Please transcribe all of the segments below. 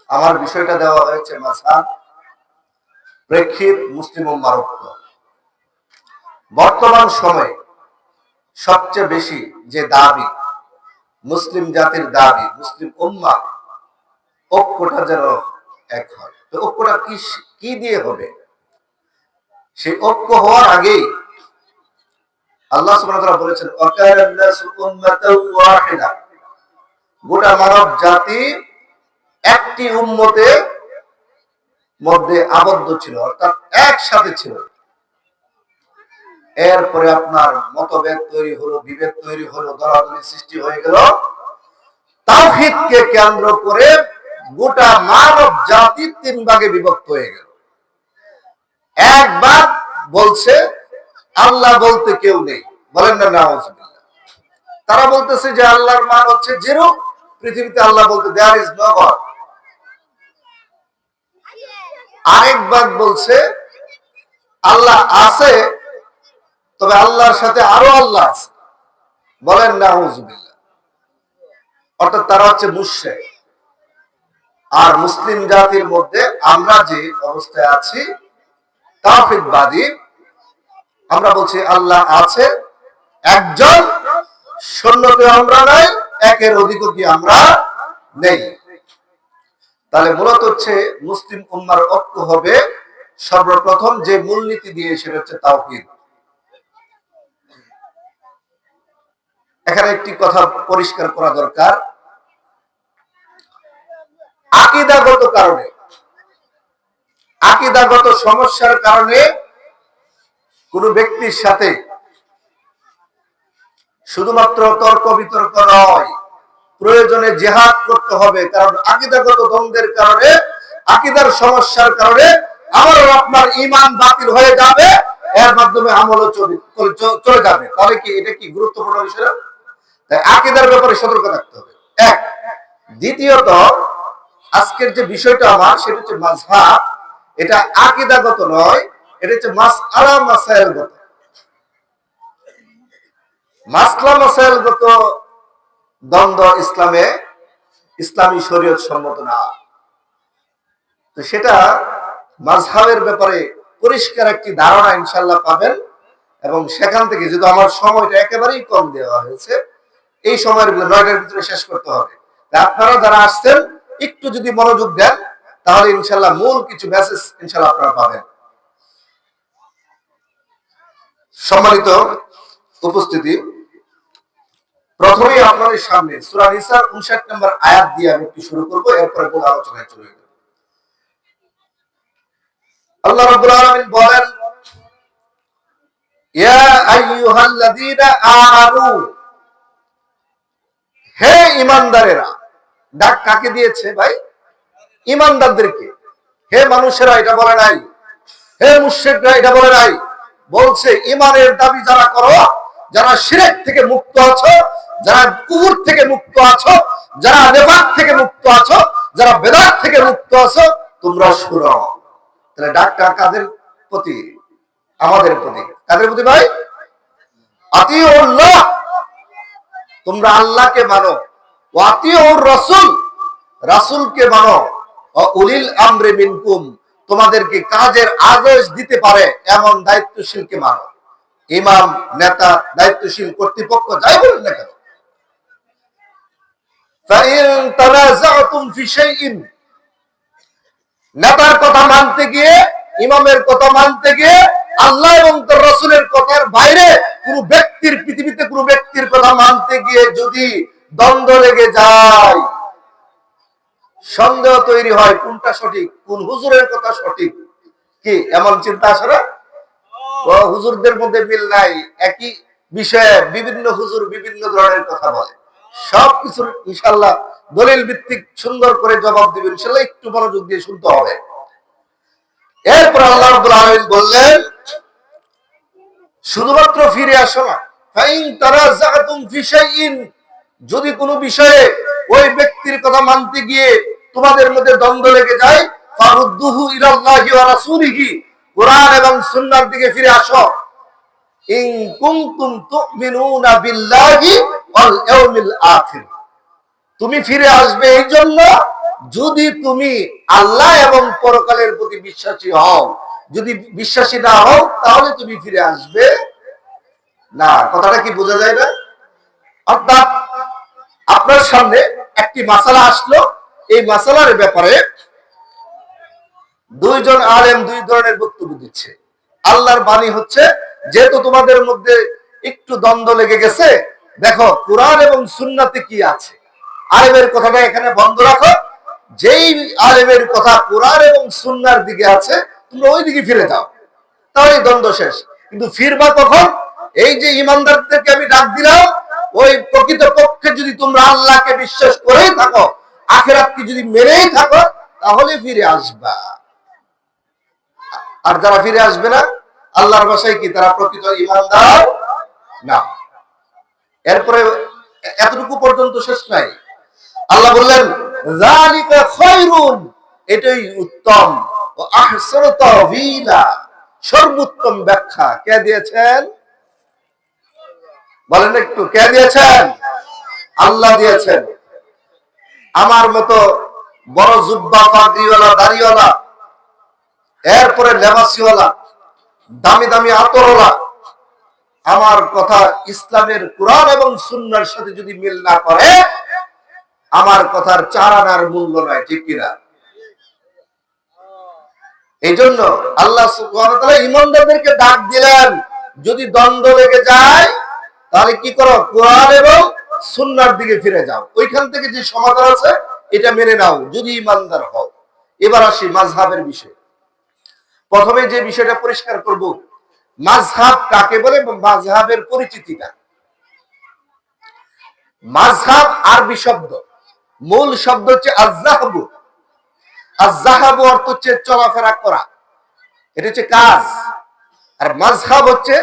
আমার বিষয়টা দেওয়া হয়েছে মাযহাব প্রেক্ষিত মুসলিম উম্মার ঐক্য। বর্তমান সময়ে সবচেয়ে বেশি যে দাবি মুসলিম জাতির দাবি, মুসলিম উম্মা ঐক্যটা যেন এক হয়। তো ঐক্যটা কি দিয়ে হবে? সেই ঐক্য হওয়ার আগেই আল্লাহ সুবহানাহু ওয়া তাআলা বলেছেন ওয়াকানান নাসু উম্মাতাও ওয়াহিদা, গোটা মানব জাতি একটি উম্মতের মধ্যে আবদ্ধ ছিল, অর্থাৎ একসাথে ছিল। এরপরে আপনার মতভেদ তৈরি হলো, বিভেদ তৈরি হলো, দলাদলি সৃষ্টি হয়ে গেল। তাওহীদকে কেন্দ্র করে গোটা মানব জাতি তিন ভাগে বিভক্ত হয়ে গেল। এক ভাগ বলছে আল্লাহ বলতে কেউ নেই, বলেন না নাউযুবিল্লাহ। তারা বলতেছে যে আল্লাহর মান হচ্ছে জিরো, পৃথিবীতে আল্লাহ বলতে দেয়ার ইজ নো গড। আরেক ভাগ বলছে আল্লাহ আছে, তবে আল্লাহর সাথে আরো আল্লাহ আছে, বলেন নাউযুবিল্লাহ। অর্থাৎ তারা হচ্ছে মুশরিক। আর মুসলিম জাতির মধ্যে আমরা যে অবস্থায় আছি তাওহীদবাদী, আমরা বলছি আল্লাহ আছে একজন, শূন্যতে আমরা নাই, একের অধিকও কি আমরা নেই। তাহলে মূলত হচ্ছে মুসলিম উম্মার ঐক্য হবে সর্বপ্রথম যে মূলনীতি দিয়ে, সেটা হচ্ছে তাওহীদ। এখানে একটি কথা পরিষ্কার করা দরকার, আকীদাগত কারণে, আকীদাগত সমস্যার কারণে কোন ব্যক্তির সাথে শুধুমাত্র তর্ক বিতর্ক নয়, প্রয়োজনে জিহাদ করতে হবে। কারণ আকীদাগত দ্বন্দ্বের কারণে, আকীদার সমস্যার কারণে আমার আপনার ঈমান বাতিল হয়ে যাবে, এর মাধ্যমে আমলও চলে যাবে। তাহলে কি এটা কি গুরুত্বপূর্ণ বিষয়? তাই আকীদার ব্যাপারে সতর্ক থাকতে হবে, এক। দ্বিতীয়ত, আজকের যে বিষয়টা আমার, সেটা হচ্ছে মাযহাব। এটা আকীদাগত নয়, এটা হচ্ছে মাসআলা মাসাইলগত। মাসলা মাসাইলগত দ্বন্দ্ব ইসলামে, ইসলামী শরীয়ত সম্মত না। তো সেটা মাযহাবের ব্যাপারে পরিষ্কার একটি ধারণা ইনশাআল্লাহ পাবেন। এবং সেখান থেকে, যদি আমার সময়টা একেবারেই কম দেওয়া হয়েছে, এই সময়ের 9টার ভিতরে শেষ করতে হবে। আপনারা যারা আসছেন একটু যদি মনোযোগ দেন, তাহলে ইনশাআল্লাহ মূল কিছু মেসেজ ইনশাআল্লাহ আপনারা পাবেন। সম্মানিত উপস্থিতি, প্রথমেই আপনাদের সামনে সূরা নিসার 59 নম্বর আয়াত দিয়ে আমি একটু শুরু করব, এরপরে মূল আলোচনায় চলে যাব। আল্লাহ রাব্বুল আলামিন বলেন, ইয়া আইয়ুহাল্লাযীনা আমানু, হে ঈমানদারেরা। ডাক কাকে দিয়েছে ভাই? ঈমানদারদেরকে। হে মানুষেরা এটা বলে নাই, হে মুশরিকরা এটা বলে নাই, বলছে ঈমানের দাবি যারা করো, যারা শিরক থেকে মুক্ত আছো, যারা কুফর থেকে মুক্ত আছো, যারা নিফাক থেকে মুক্ত আছো, যারা বেদাত থেকে মুক্ত আছো, তোমরা শুনো। তাহলে ডাকটা কাদের প্রতি? আমাদের প্রতি। কাদের প্রতি ভাই? আতিউল্লাহ, তোমরা আল্লাহকে মানো, ওয়া আতিউর রাসূল, রাসূলকে মানো, ওয়া উলিল আমরি মিনকুম, তোমাদেরকে কাজের আদেশ দিতে পারে এমন দায়িত্বশীলকে মানো। ইমাম, নেতা, দায়িত্বশীল কর্তৃপক্ষ যাই বলেন না কেন। ফাইন তানাযাতুম ফি শাইইন, নেতার কথা মানতে গিয়ে, ইমামের কথা মানতে গিয়ে আল্লাহ এবং তার রাসূলের কথার বাইরে কোন ব্যক্তির, পৃথিবীতে কোন ব্যক্তির কথা মানতে গিয়ে যদি দ্বন্দ্ব লেগে যায়, সন্দেহ তৈরি হয় কোনটা সঠিক, কোন হুজুরের কথা সঠিক, কি এমন চিন্তা আসে না? হুজুরদের মধ্যে মিল নাই, একই বিষয়ে বিভিন্ন হুজুর বিভিন্ন ধরনের কথা বলে। সবকিছুর ইনশাআল্লাহ দলিল ভিত্তিক সুন্দর করে জবাব দিবেন, ইনশাআল্লাহ একটু মনোযোগ দিয়ে শুনতে হবে। এরপর আল্লাহ রাব্বুল আলামিন বললেন, শুধুমাত্র ফিরে আসো না, ফাইন তানাযাতুম ফি শাইইন, যদি কোনো বিষয়ে ওই ব্যক্তির কথা মানতে গিয়ে তোমাদের মধ্যে দ্বন্দ্ব লেগে যায়, ফারুদ্দুহু ইলাল্লাহি ওয়া রাসূলিহি, কুরআন এবং সুন্নাহর দিকে ফিরে আসো। ইন কুনতুম তুমিনুনা বিল্লাহি ওয়াল ইয়াউমিল আখির, তুমি ফিরে আসবে এই জন্য যদি তুমি আল্লাহ এবং পরকালের প্রতি বিশ্বাসী হও, যদি বিশ্বাসী না হও তাহলে তুমি ফিরে আসবে না। কথাটা কি বোঝা যায় না? অর্থাৎ আপনার সামনে একটি মাসালা আসলো, এই মাসালার ব্যাপারে দুইজন আলেম দুই ধরনের বক্তব্য দিচ্ছে। আল্লাহর বাণী হচ্ছে, যেহেতু তোমাদের মধ্যে একটু দ্বন্দ্ব লেগে গেছে, দেখো কোরআন এবং সুন্নাতে কি আছে। আলেমের কথাটা এখানে বন্ধ রাখো, যেই আলেমের কথা কোরআন এবং সুন্নার দিকে আছে তোমরা ওই দিকে ফিরে যাও, তাহলে দ্বন্দ্ব শেষ। কিন্তু ফিরবা কখন? এই যে ইমানদারদেরকে আমি ডাক দিলাম, ওই প্রকৃত পক্ষে যদি তোমরা আল্লাহকে বিশ্বাস করেই থাকো, আখিরাতকে যদি মেনেই থাকো, তাহলে ফিরে আসবা। আর যারা ফিরে আসবে না, আল্লাহর ভাষায় কি তারা প্রকৃত ইমানদার না। এরপরে এতটুকু পর্যন্ত শেষ নাই, আল্লাহ বললেন যালিকা খায়রুন, এটাই উত্তম, ও আহসানু তাওয়িলা, সর্বোত্তম ব্যাখ্যা কে দিয়েছেন? বলেন একটু, কে দিয়েছেন? আল্লাহ দিয়েছেন। আমার মতো বড় জুব্বা পাগড়িওয়ালা দাড়িওয়ালা, এরপরে লেবাসিওয়ালা, দামি দামি আতরওয়ালা আমার কথা ইসলামের কোরআন এবং সুন্নাহর সাথে যদি মিল না করে, আমার কথার চার আনার মূল্য নাই, ঠিক কিনা? এই জন্য আল্লাহ সুবহানাহু ওয়া তাআলা ঈমানদারদেরকে ডাক দিলেন, যদি দ্বন্দ্ব লেগে যায় তাহলে কি করো? কোরআন এবং সুন্নাহর দিকে ফিরে যাও, ওইখান থেকে যে সমাধান আছে এটা মেনে নাও, যদি ঈমানদার হও। এবার আসি মাযহাবের বিষয়। প্রথমে যে বিষয়টা পরিষ্কার করব, মাযহাব কাকে বলে এবং মাযহাবের পরিচিতিটা। মাযহাব আরবি শব্দ, মূল শব্দ হচ্ছে আয-যাহবু। আয-যাহবু অর্থ হচ্ছে চলাফেরা করা, এটা হচ্ছে কাজ। আর মাযহাব হচ্ছে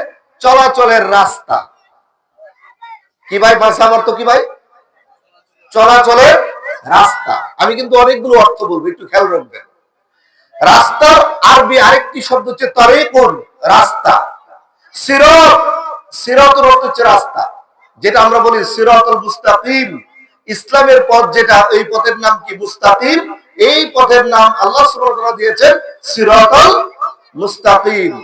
চলাচলের রাস্তা। কি ভাই, মাযহাব অর্থ কি ভাই? চলাচলের রাস্তা। আমি কিন্তু অনেকগুলো অর্থ বলবো, একটু খেয়াল রাখবেন। রাস্তার আরবি আরেকটি শব্দ হচ্ছে তারিকুন, রাস্তা। সিরাত, সিরাতের অর্থ হচ্ছে রাস্তা, যেটা আমরা বলি সিরাতুল মুস্তাকিম, ইসলামের পথ যেটা, এই পথের নাম কি? মুস্তাকিম। এই পথের নাম আল্লাহ সুবহানাহু ওয়া তাআলা দিয়েছেন সিরাতুল মুস্তাকিম।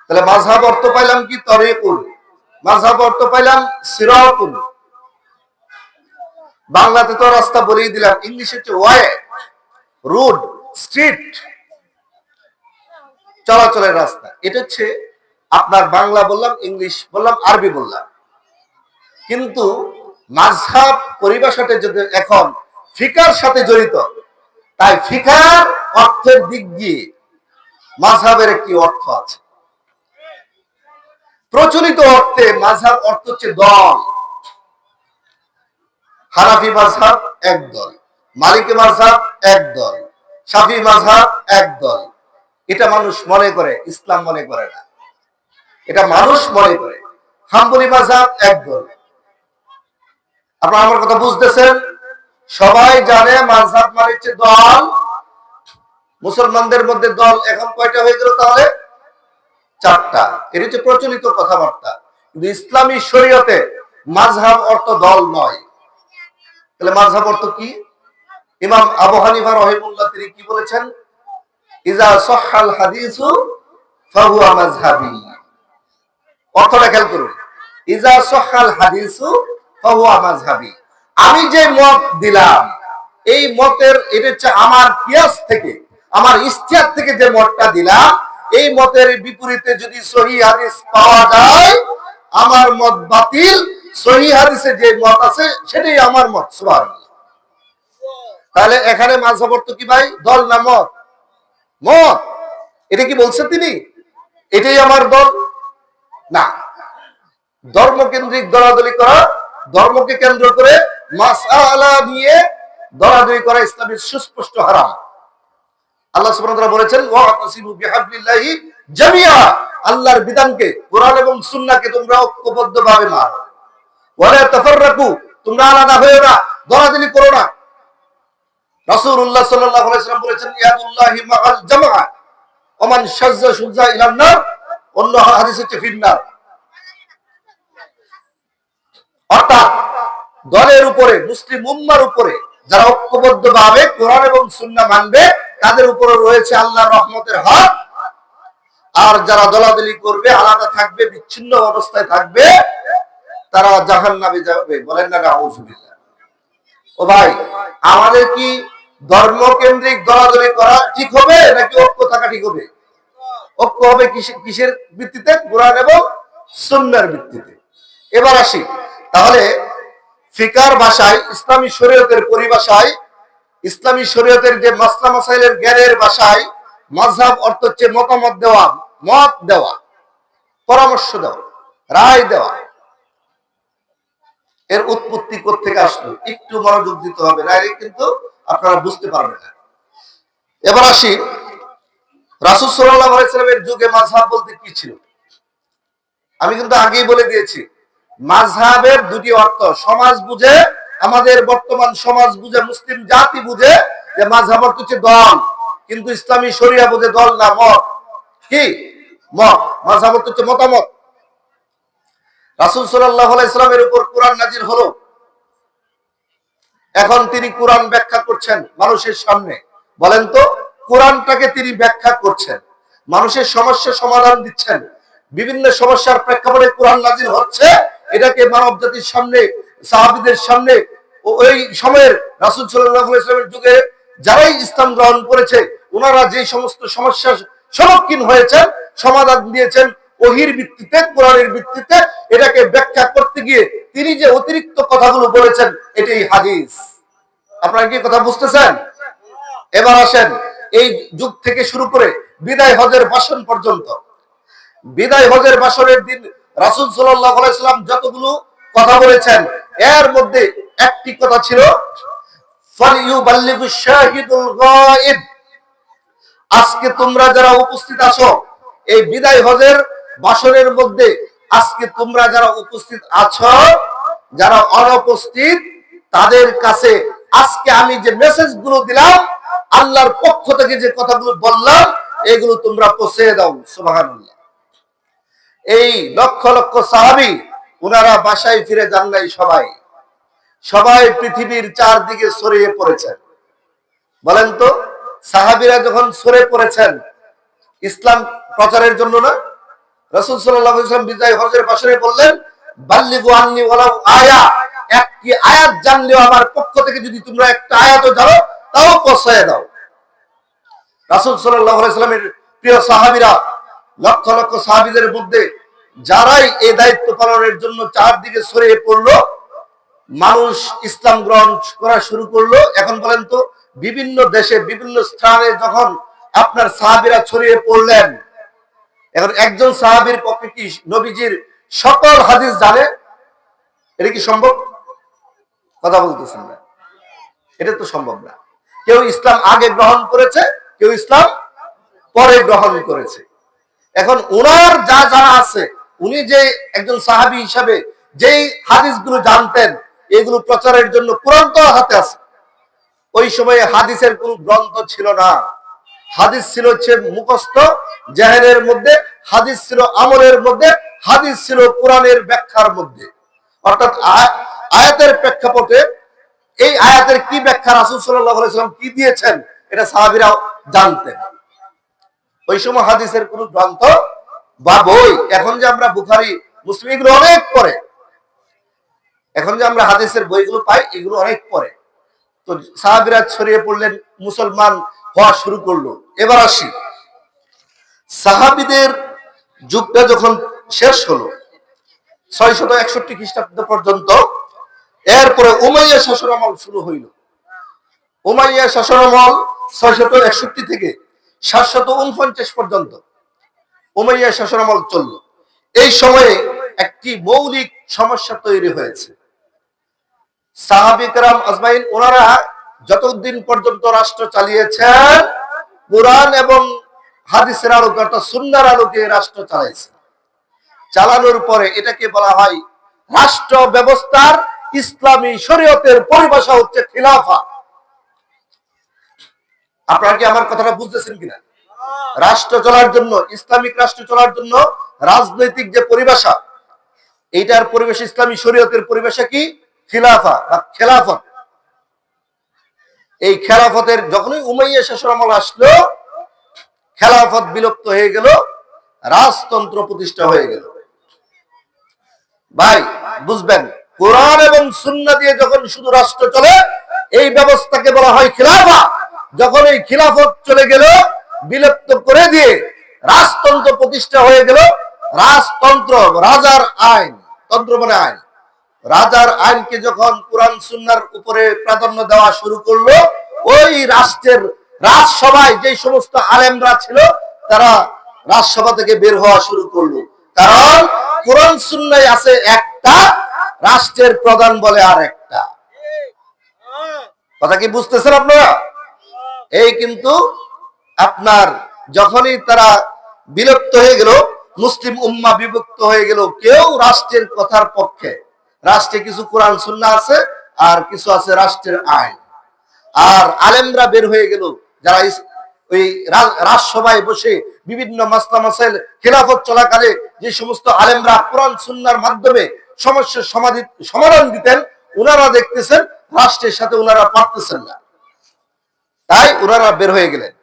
তাহলে মাযহাব অর্থ পাইলাম কি? তারিকুন। মাযহাব অর্থ পাইলাম সিরাতুন। বাংলাতে তো রাস্তা বলেই দিলাম, ইংলিশে হচ্ছে ওয়ে, রোড, স্ট্রিট, চলাচলের রাস্তা। এটা হচ্ছে আপনার বাংলা বললাম, ইংলিশ বললাম, আরবি বললাম। কিন্তু মাযহাব পরিভাষাটা যদি এখন ফিকার সাথে জড়িত, তাই ফিকার অর্থের দিক দিয়ে মাযহাবের একটি অর্থ আছে। প্রচলিত অর্থে মাযহাব অর্থ হচ্ছে দল। হানাফি মাযহাব এক দল, মালিকি মাযহাব এক দল, শাফি মাযহাব এক দল। এটা মানুষ মনে করে, ইসলাম মনে করে না, এটা মানুষ মনে করে। হাম্বলি মাযহাব এক দল। আপনারা আমার কথা বুঝতেছেন? সবাই জানে মাযহাব মানে হচ্ছে দল। মুসলমানদের মধ্যে দল এখন কয়টা হয়ে গেল তাহলে? চারটা। এর হচ্ছে প্রচলিত কথাবার্তা। কিন্তু ইসলামী শরীয়তে মাযহাব অর্থ দল নয়। তাহলে মাযহাব অর্থ কি? ইমাম আবু হানিফা রাহিমাহুল্লাহ তিনি কি বলেছেন? ইজা সাহহাল হাদিসু ফাহুয়া মাযহাবি। অর্থটা খেয়াল করুন, ইজা সাহহাল হাদিসু ফাহুয়া মাযহাবি। আমি যে মত দিলাম, এই মতের, এটা হচ্ছে আমার কিয়াস থেকে, আমার ইজতিহাদ থেকে যে মতটা দিলাম, এই মতের বিপরীতে যদি সহিহ হাদিস পাওয়া যায়, আমার মত বাতিল। সহিহ হাদিসে যে মত আছে সেটাই আমার মত। সুবহানাল্লাহ। তাহলে এখানে মাযহাব অর্থ কি ভাই? দল না মত? মত। এটা কি বলছেন তিনি? এটাই আমার দল না। ধর্মকেন্দ্রিক দলাদলি করা, ধর্মকে কেন্দ্র করে মাসআলা নিয়ে দলাদলি করা ইসলামের সুস্পষ্ট হারাম। আল্লাহ সুবহানাহু ওয়া তাআলা বলেছেন ওয়াতাসিমু বিহাবলিল্লাহি জামিআ, আল্লাহর বিধানকে, কোরআন এবং সুন্নাহকে তোমরা ঐক্যবদ্ধভাবে মানো। ওয়ালা তাফাররাকু, তোমরা আলাদা হয়ো না, দলাদলি করো না। রাসূলুল্লাহ সাল্লাল্লাহু আলাইহি ওয়াসাল্লাম বলেছেন ইয়াদুল্লাহি মাআল জামাআ ওয়া মান শাযযা শুযযা ইলান নার, অন্য হাদিসে হচ্ছে ফিন্নার। অর্থাৎ দলের উপরে, মুসলিম উম্মার উপরে যারা ঐক্যবদ্ধ ভাবে কোরআন এবং সুন্নাহ মানবে তাদের উপরে রয়েছে আল্লাহর রহমতের হাত। আর যারা দলাদলি করবে, আলাদা থাকবে, বিচ্ছিন্ন অবস্থায় থাকবে, তারা জাহান্নামে যাবে। বলেন না নাউজুবিল্লাহ। ও ভাই, আমাদের কি ধর্ম কেন্দ্রিক দলাদলি করা ঠিক হবে নাকি ঐক্য থাকা ঠিক হবে? ঐক্য হবে কিসের ভিত্তিতে? কোরআন এবং সুন্নাহর ভিত্তিতে। এবার আসি তাহলে ফিকার ভাষায়, ইসলামী শরীয়তের পরিভাষায়, ইসলামী শরীয়তের যে মাসলা মাসাইলের জ্ঞানের ভাষায় মাযহাব অর্থ হচ্ছে মতামত দেওয়া, মত দেওয়া, পরামর্শ দেওয়া, রায় দেওয়া। এর উৎপত্তি কোত্থেকে আসলো একটু মনোযোগ দিতে হবে, নাইলে কিন্তু আপনারা বুঝতে পারবেন না। এবার আসি রাসূল সাল্লাল্লাহু আলাইহি ওয়াসাল্লামের যুগে মাযহাব বলতে কি ছিল। আমি কিন্তু আগেই বলে দিয়েছি, মাযহাবের দুটি অর্থ। সমাজ বুঝে, আমাদের বর্তমান সমাজ বুঝে, মুসলিম জাতি বুঝে যে মাযহাব অর্থ হচ্ছে দল, কিন্তু ইসলামী শরিয়া বুঝে দল না, মত। কি মত? মাযহাব অর্থ হচ্ছে মতামত। রাসূল সাল্লাল্লাহু আলাইহি ওয়াসাল্লামের উপর কোরআন নাজিল হলো, এখন তিনি কোরআন ব্যাখ্যা করছেন মানুষের সামনে। বলেন তো, কোরআনটাকে তিনি ব্যাখ্যা করছেন, মানুষের সমস্যার সমাধান দিচ্ছেন। বিভিন্ন সমস্যার প্রেক্ষাপটে কোরআন নাজিল হচ্ছে, এটাকে মানব জাতির সামনে, সাহাবীদের সামনে, ওই সময়ের রাসূল সাল্লাল্লাহু আলাইহি ওয়াসাল্লামের যুগে যারাই ইসলাম গ্রহণ করেছে, ওনারা যে সমস্ত সমস্যার সম্মুখীন হয়েছেন, সমাধান দিয়েছেন ওহীর ভিত্তিতে, কোরআনের ভিত্তিতে। এটাকে ব্যাখ্যা করতে গিয়ে তিনি যে অতিরিক্ত কথাগুলো বলেছেন, এটাই হাদিস। আপনারা কি কথা বুঝতেছেন? এবার আসেন এই যুগ থেকে শুরু করে বিদায় হজের ভাষণ পর্যন্ত। বিদায় হজের ভাষণের দিন রাসূল সাল্লাল্লাহু আলাইহি ওয়াসাল্লাম যতগুলো কথা বলেছেন, এর মধ্যে একটি কথা ছিল, ফালিয়ুবাল্লিগু শাহিদুল গায়ব। আজকে তোমরা যারা উপস্থিত আছো এই বিদায় হজের ভাষণের মধ্যে, আজকে তোমরা যারা উপস্থিত আছো, যারা অনুপস্থিত তাদের কাছে আজকে আমি যে মেসেজগুলো দিলাম, আল্লাহর পক্ষ থেকে যে কথাগুলো বললাম, এগুলো তোমরা পৌঁছে দাও। সুবহানাল্লাহ। এই লক্ষ লক্ষ সাহাবী, ওনারা বাসায় ফিরে যান নাই, সবাই সবাই পৃথিবীর চারদিকে ছড়িয়ে পড়েছেন। বলেন তো, সাহাবীরা যখন ছড়িয়ে পড়েছেন ইসলাম প্রচারের জন্য না, রাসূল সাল্লাল্লাহু আলাইহি ওয়াসাল্লাম বিদায় হজের ভাষণে বললেন, বাল্লিগু আন্নী ওয়ালাউ আয়া। একটি আয়াত জানলেও আমার পক্ষ থেকে যদি তোমরা একটা আয়াতও জানো, তাও পৌঁছে দাও। রাসূল সাল্লাল্লাহু আলাইহি ওয়াসাল্লামের প্রিয় সাহাবীরা, লক্ষ লক্ষ সাহাবীদের মধ্যে যারাই এই দায়িত্ব পালনের জন্য চারদিকে ছড়িয়ে পড়লো, মানুষ ইসলাম গ্রহণ করা শুরু করলো। এখন বলেন তো, বিভিন্ন দেশে বিভিন্ন স্থানে যখন আপনার সাহাবীরা ছড়িয়ে পড়লেন, এখন একজন সাহাবীর পক্ষে কি নবীজির সকল হাদিস জানে? এটা কি সম্ভব? কথা বলতেছেন না, এটা তো সম্ভব না। কেউ ইসলাম আগে গ্রহণ করেছে, কেউ ইসলাম পরে গ্রহণ করেছে। এখন ওনার যা জানা আছে, উনি যে একজন সাহাবী হিসাবে যেই হাদিসগুলো জানতেন, এগুলো প্রচারের জন্য কোরআন তো হাতে আছে। ওই সময়ে হাদিসের কোন গ্রন্থ ছিল না। হাদিস ছিল হচ্ছে মুখস্থ জেহেনের মধ্যে, হাদিস ছিল আমলের মধ্যে, হাদিস ছিল কোরআনের ব্যাখ্যার মধ্যে। অর্থাৎ আয়াতের প্রেক্ষাপটে এই আয়াতের কি ব্যাখ্যা রাসূল সাল্লাল্লাহু আলাইহি ওয়াসাল্লাম কি দিয়েছেন, এটা সাহাবীরা জানতেন। ওই সময় হাদিসের কোন গ্রন্থ বা বই, এখন যে আমরা বুখারী মুসলিম এগুলো অনেক পরে, এখন যে আমরা হাদিসের বইগুলো পাই এগুলো অনেক পরে। তো সাহাবীরা ছড়িয়ে পড়লেন, মুসলমান হওয়া শুরু করলো। এবার আসি সাহাবীদের যুগটা যখন শেষ হলো 661 খ্রিস্টাব্দ পর্যন্ত, এরপরে উমাইয়া শাসনামল শুরু হইল। উমাইয়া শাসনামল 661 থেকে 749 পর্যন্ত উমাইয়া শাসনামল চলল। এই সময়ে একটি মৌলিক সমস্যা তৈরি হয়েছে। সাহাবী কেরাম আজমাইন, ওনারা যতদিন পর্যন্ত রাষ্ট্র চালিয়েছেন, কোরআন এবং হাদিসের আলোকে, অর্থাৎ সুন্নাহর আলোকে রাষ্ট্র চালাইছে। চালানোর পরে এটাকে বলা হয় রাষ্ট্র ব্যবস্থার ইসলামী শরীয়তের পরিভাষা হচ্ছে খিলাফা। আপনারা কি আমার কথাটা বুঝতেছেন কিনা? রাষ্ট্র চলার জন্য, ইসলামিক রাষ্ট্র চলার জন্য রাজনৈতিক যে পরিভাষা, এইটার পরিবেশ ইসলামী শরীয়তের পরিভাষা কি? খিলাফা বা খেলাফত। এই খেলাফতের যখনই উমাইয়া শাসন আমল আসলো, খেলাফত বিলুপ্ত হয়ে গেল, রাজতন্ত্র প্রতিষ্ঠা হয়ে গেল। ভাই বুঝবেন, কোরআন এবং সুন্নাহ দিয়ে যখন শুধু রাষ্ট্র চলে, এই ব্যবস্থাকে বলা হয় খিলাফা। যখন এই খিলাফত চলে গেল, বিলুপ্ত করে দিয়ে রাজতন্ত্র প্রতিষ্ঠা হয়ে গেল। রাজতন্ত্র, রাজার আইন, তন্ত্র মানে আইন, রাজার আইনকে যখন কোরআন সুন্নাহর উপরে প্রাধান্য দেওয়া শুরু করলো, ওই রাষ্ট্রের রাজসভায় যে সমস্ত আলেমরা ছিল, তারা রাজসভা থেকে বের হওয়া শুরু করলো। কারণ কোরআন সুন্নাহয় আছে একটা, রাষ্ট্রের প্রধান বলে আর একটা। কথা কি বুঝতেছেন আপনারা? এই কিন্তু আপনার যখনই তারা বিলুপ্ত হয়ে গেল, মুসলিম উম্মাহ বিভক্ত হয়ে গেল, কেউ রাষ্ট্রের কথার পক্ষে। রাষ্ট্রে কিছু কোরআন সুন্নাহ আছে, আর কিছু আছে রাষ্ট্রের আইন। আর আলেমরা বের হয়ে গেল, যারা ওই রাজসভায় বসে বিভিন্ন মাসলা মাসাইল খেলাফত চলাকালে যে সমস্ত আলেমরা কোরআন সুন্নাহর মাধ্যমে সমস্যার সমাধান দিতেন, ওনারা দেখতেছেন রাষ্ট্রের সাথে ওনারা পারতেছেন না, তাই ওনারা বের হয়ে গেলেন।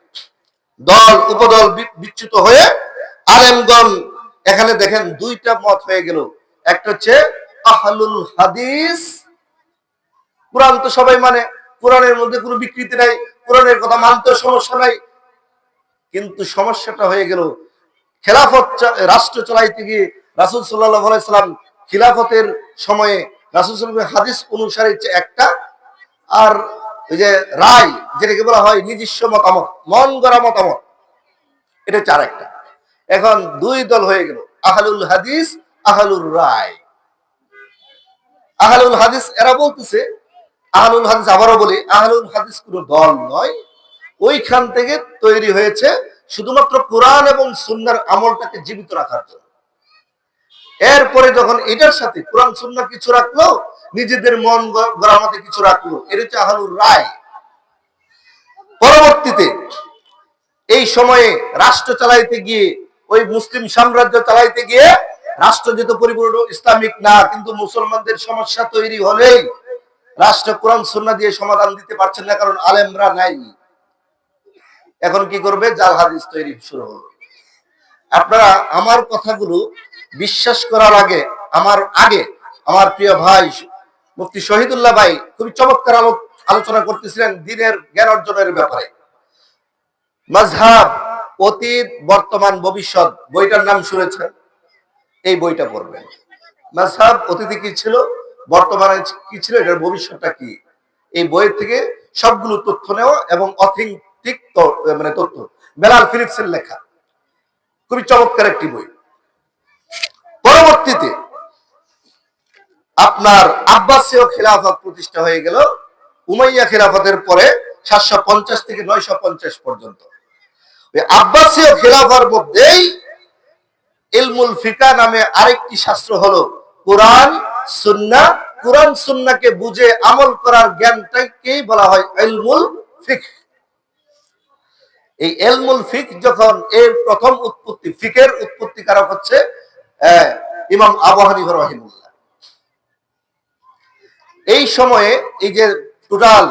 দল উপদল বিচ্যুত হয়ে আলেমগণ এখানে দেখেন দুইটা মত হয়ে গেল। একটা হচ্ছে আহলুল হাদিস, কোরআন তো সবাই মানে, কোরআনের মধ্যে কোনো বিকৃতি নাই, কোরআনের কথা মানতে সমস্যা নাই। কিন্তু সমস্যাটা হয়ে গেল, খেলাফত রাষ্ট্র চালাইতে গিয়ে রাসূল সাল্লাল্লাহু আলাইহি সাল্লাম খিলাফতের সময়ে রাসূল সাল্লাল্লাহু আলাইহি হাদিস অনুসারে একটা, আর ওই যে রায়, যেটাকে বলা হয় নিজস্ব মতামত, মন গড়া মতামত, এটা চার একটা। এখন দুই দল হয়ে গেল, আহলুল হাদিস, আহলুর রায়। আহলুল হাদিস এরা বলতেছে, আহলুল হাদিস আবারও বলি, আহলুল হাদিস কোনো দল নয়, ওইখান থেকে তৈরি হয়েছে শুধুমাত্র কোরআন এবং সুন্নাহর আমলটাকে জীবিত রাখার জন্য। এরপরে যখন এটার সাথে কোরআন সুন্নাহ কিছু রাখলো, নিজেদের মন গড়া মতে কিছু রাখলো, এটা হচ্ছে আহলুর রায়। পরবর্তীতে এই সময়ে রাষ্ট্র চালাইতে গিয়ে, ওই মুসলিম সাম্রাজ্য চালাইতে গিয়ে, রাষ্ট্র যেহেতু পরিপূর্ণ ইসলামিক না, কিন্তু মুসলমানদের সমস্যা তৈরি হলেই রাষ্ট্র কোরআন সুন্নাহ দিয়ে সমাধান দিতে পারছেন না, কারণ আলেমরা নাই। এখন কি করবে? জাল হাদিস তৈরি শুরু হলো। আপনারা আমার কথাগুলো বিশ্বাস করার আগে আমার প্রিয় ভাই মুফতি শহীদুল্লাহ ভাই খুবই চমৎকার আলোচনা করতেছিলেন দ্বীনের জ্ঞান অর্জনের ব্যাপারে। মাযহাব, অতীত, বর্তমান, ভবিষ্যৎ বইটার নাম শুনেছেন? এই বইটা পড়বেন। মাযহাব অতীতে কি ছিল, বর্তমানে কি ছিল, এটার ভবিষ্যৎটা কি, এই বইয়ের থেকে সবগুলো তথ্য নেওয়া এবং অথেন্টিক মানে তথ্য। বেলাল ফিলিপসের লেখা, খুবই চমৎকার একটি বই। পরবর্তীতে আপনার আব্বাসীয় খিলাফত প্রতিষ্ঠা হয়ে গেল উমাইয়া খিলাফতের পরে 750 থেকে 950 পর্যন্ত। আব্বাসীয় খিলাফার মধ্যেই ইলমুল ফিকা নামে আরেকটি শাস্ত্র হলো কোরআন সুন্নাহ। কোরআন সুন্নাহকে বুঝে আমল করার জ্ঞানটাকেই বলা হয় ইলমুল ফিকহ। এই ইলমুল ফিকহ যখন এর প্রথম উৎপত্তি, ফিকের উৎপত্তি কারক হচ্ছে ইমাম আবু হানিফা রাহিমাহুল্লাহ। এই সময়ে এই যে টোটাল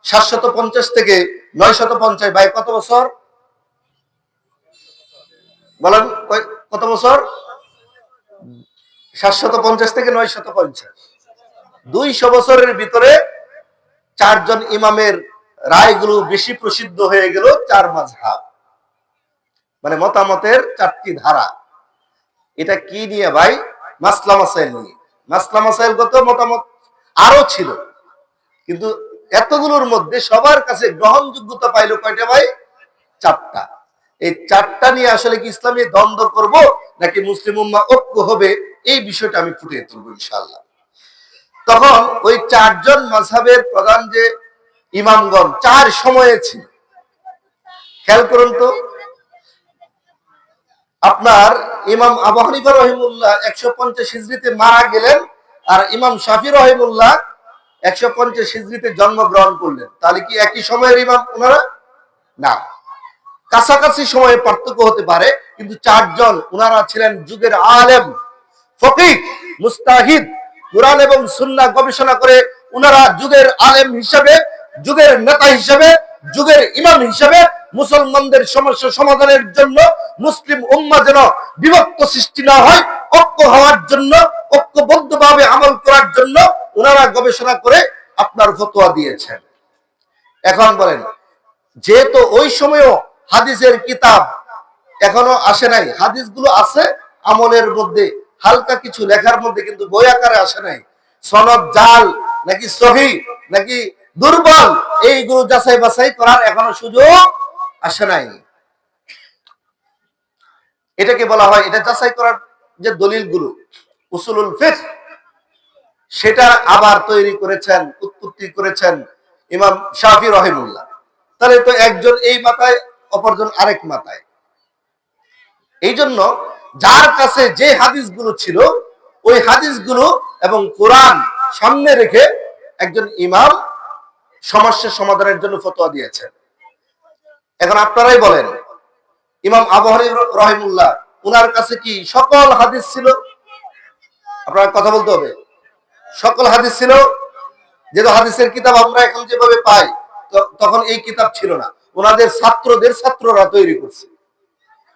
750 থেকে 950, ভাই কত বছর বলেন? কত বছর? 750 থেকে 950, 200 বছরের ভিতরে চারজন ইমামের রায়গুলো বেশি প্রসিদ্ধ হয়ে গেল। 4 মাযহাব মানে মতামতের 4টি ধারা। এটা কি নিয়ে ভাই? মাসলা মাসাইল নিয়ে। মাসলা মাসাইলগত মতামত আরো ছিল, কিন্তু এতগুলোর মধ্যে সবার কাছে গ্রহণযোগ্যতা পাইল কয়টা ভাই? 4টা। এই 4টা নিয়ে আসলে কি ইসলামী দ্বন্দ্ব করব নাকি মুসলিম উম্মাহ ঐক্য হবে, এই বিষয়টা আমি ফুটিয়ে তুলব ইনশাআল্লাহ। তখন ওই 4 জন মাযহাবের প্রধান যে ইমামগণ 4 সময়ে ছিল, খেয়াল করুন তো। আপনার ইমাম আবু হানিফা রাহিমাহুল্লাহ 150 হিজরিতে মারা গেলেন, আর ইমাম শাফি রাহিমাহুল্লাহ 150 হিজরিতে জন্মগ্রহণ করলেন। তাহলে কি একই সময়ের ইমাম ওনারা? না, কাছাকাছি সময়ে পার্থক্য হতে পারে, কিন্তু 4 জন ওনারা ছিলেন যুগের আলেম, ফকিহ, মুস্তাহিদ। কোরআন এবং সুন্নাহ গবেষণা করে ওনারা যুগের আলেম হিসাবে যুগের নেতা হিসেবে, যুগের ইমাম হিসেবে মুসলমানদের সমস্যা সমাধানের জন্য, মুসলিম উম্মাহ যেন বিভক্ত সৃষ্টি না হয়, ঐক্য হওয়ার জন্য, ঐক্যবদ্ধভাবে আমল করার জন্য ওনারা গবেষণা করে আপনার ফতোয়া দিয়েছেন। এখন বলেন, যেহেতু ওই সময়ও হাদিসের কিতাব এখনো আসে নাই, হাদিসগুলো আছে আমলের মধ্যে হালকা কিছু লেখার মধ্যে, কিন্তু বই আকারে আসে নাই। সনদ জাল নাকি সহি নাকি দুর্বল, এইগুলো যাচাই বাছাই করার এখনো সুযোগ আসে নাই। এটাকে বলা হয়, এটা যাচাই করার যে দলিলগুলো উসুলুল ফিকহ, সেটা আবার তৈরি করেছেন, উৎপত্তি করেছেন ইমাম শাফি রহিমাহুল্লাহ। তাহলে তো একজন এই মাথায়, অপরজন আরেক মাথায়। এই জন্য যার কাছে যে হাদিসগুলো ছিল, ওই হাদিসগুলো এবং কোরআন সামনে রেখে একজন ইমাম সমস্যা সমাধানের জন্য ফতোয়া দিয়েছেন। এখন আপনারাই বলেন, ইমাম আবু হানিফা রহিমাহুল্লাহ, উনার কাছে কি সকল হাদিস ছিল? আপনারা কথা বলতে হবে, সকল হাদিস ছিল? যেহেতু হাদিসের কিতাব আমরা এখন যেভাবে পাই, তখন এই কিতাব ছিল না। ওনাদের ছাত্রদের ছাত্ররা তৈরি করছে,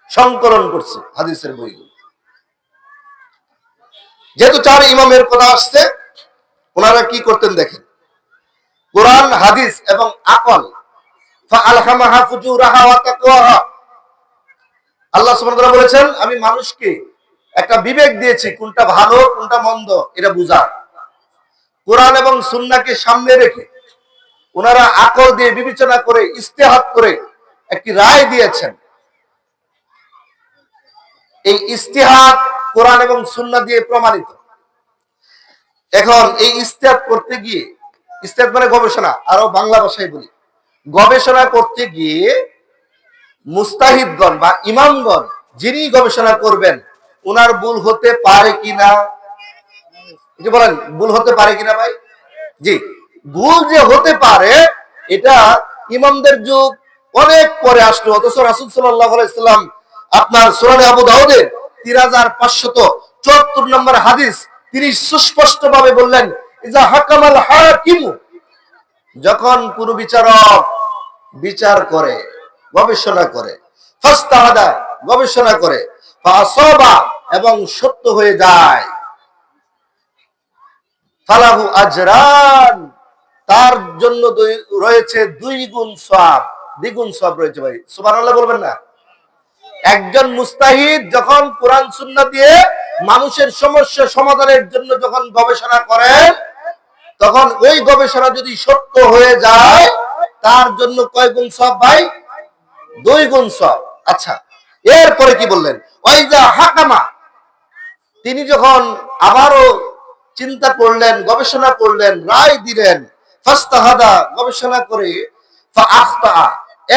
সংকলন করছে হাদিসের বইগুলো। যেহেতু চার ইমামের কথা আসছে, ওনারা কি করতেন দেখেন, কোরআন, হাদিস এবং আকল, ফাআলহামাহা ফুজুরাহা ওয়া তাকওয়াহা। আল্লাহ সুবহানাহু ওয়া তাআলা বলেছেন, আমি মানুষকে একটা বিবেক দিয়েছি, কোনটা ভালো কোনটা মন্দ এটা বুঝার। কোরআন এবং সুন্নাহকে সামনে রেখে ওনারা আকল দিয়ে বিবেচনা করে, ইজতিহাদ করে একটি রায় দিয়েছেন। এই ইজতিহাদ কোরআন এবং সুন্নাহ দিয়ে প্রমাণিত। এখন এই ইজতিহাদ করতে গিয়ে, ইজতিহাদ মানে গবেষণা, আরো বাংলা ভাষায় বলি, গবেষণা করতে গিয়ে মুস্তাহিদগণ বা ইমামগণ যিনি গবেষণা করবেন, ওনার ভুল হতে পারে কিনা? এটা বলেন, ভুল হতে পারে কিনা ভাই? জি, ভুল যে হতে পারে, এটা ইমামদের যুগ অনেক পরে আসলো। অথচ রাসূল সাল্লাল্লাহু আলাইহি সাল্লাম আপনার সুনানে আবু দাউদের 3574 নম্বর হাদিস, তিনি সুস্পষ্ট ভাবে বললেন, ইজা হাকামাল হাকিমু, যখন কোন বিচারক বিচার করে, গবেষণা করে, ফাস্তাহাদা, গবেষণা করে, ফাসাবা, এবং সত্য হয়ে যায়, ফালাহু আজরান, তার জন্য রয়েছে 2 গুণ সওয়াব, দ্বিগুণ সওয়াব রয়েছে। ভাই সুবহানাল্লাহ বলবেন না? একজন মুস্তাহিদ যখন কোরআন সুন্নাহ দিয়ে মানুষের সমস্যা সমাধানের জন্য যখন গবেষণা করেন, তখন ওই গবেষণা যদি সত্য হয়ে যায়, তার জন্য কয় গুণ সওয়াব ভাই? 2 গুণ সওয়াব। আচ্ছা, এরপরে কি বললেন? ওয়াইজা হাকামা, তিনি যখন আবারও চিন্তা করলেন, গবেষণা করলেন, রায় দিলেন, ফাস্তাহাদা, গবেষণা করে, ফাআখতা,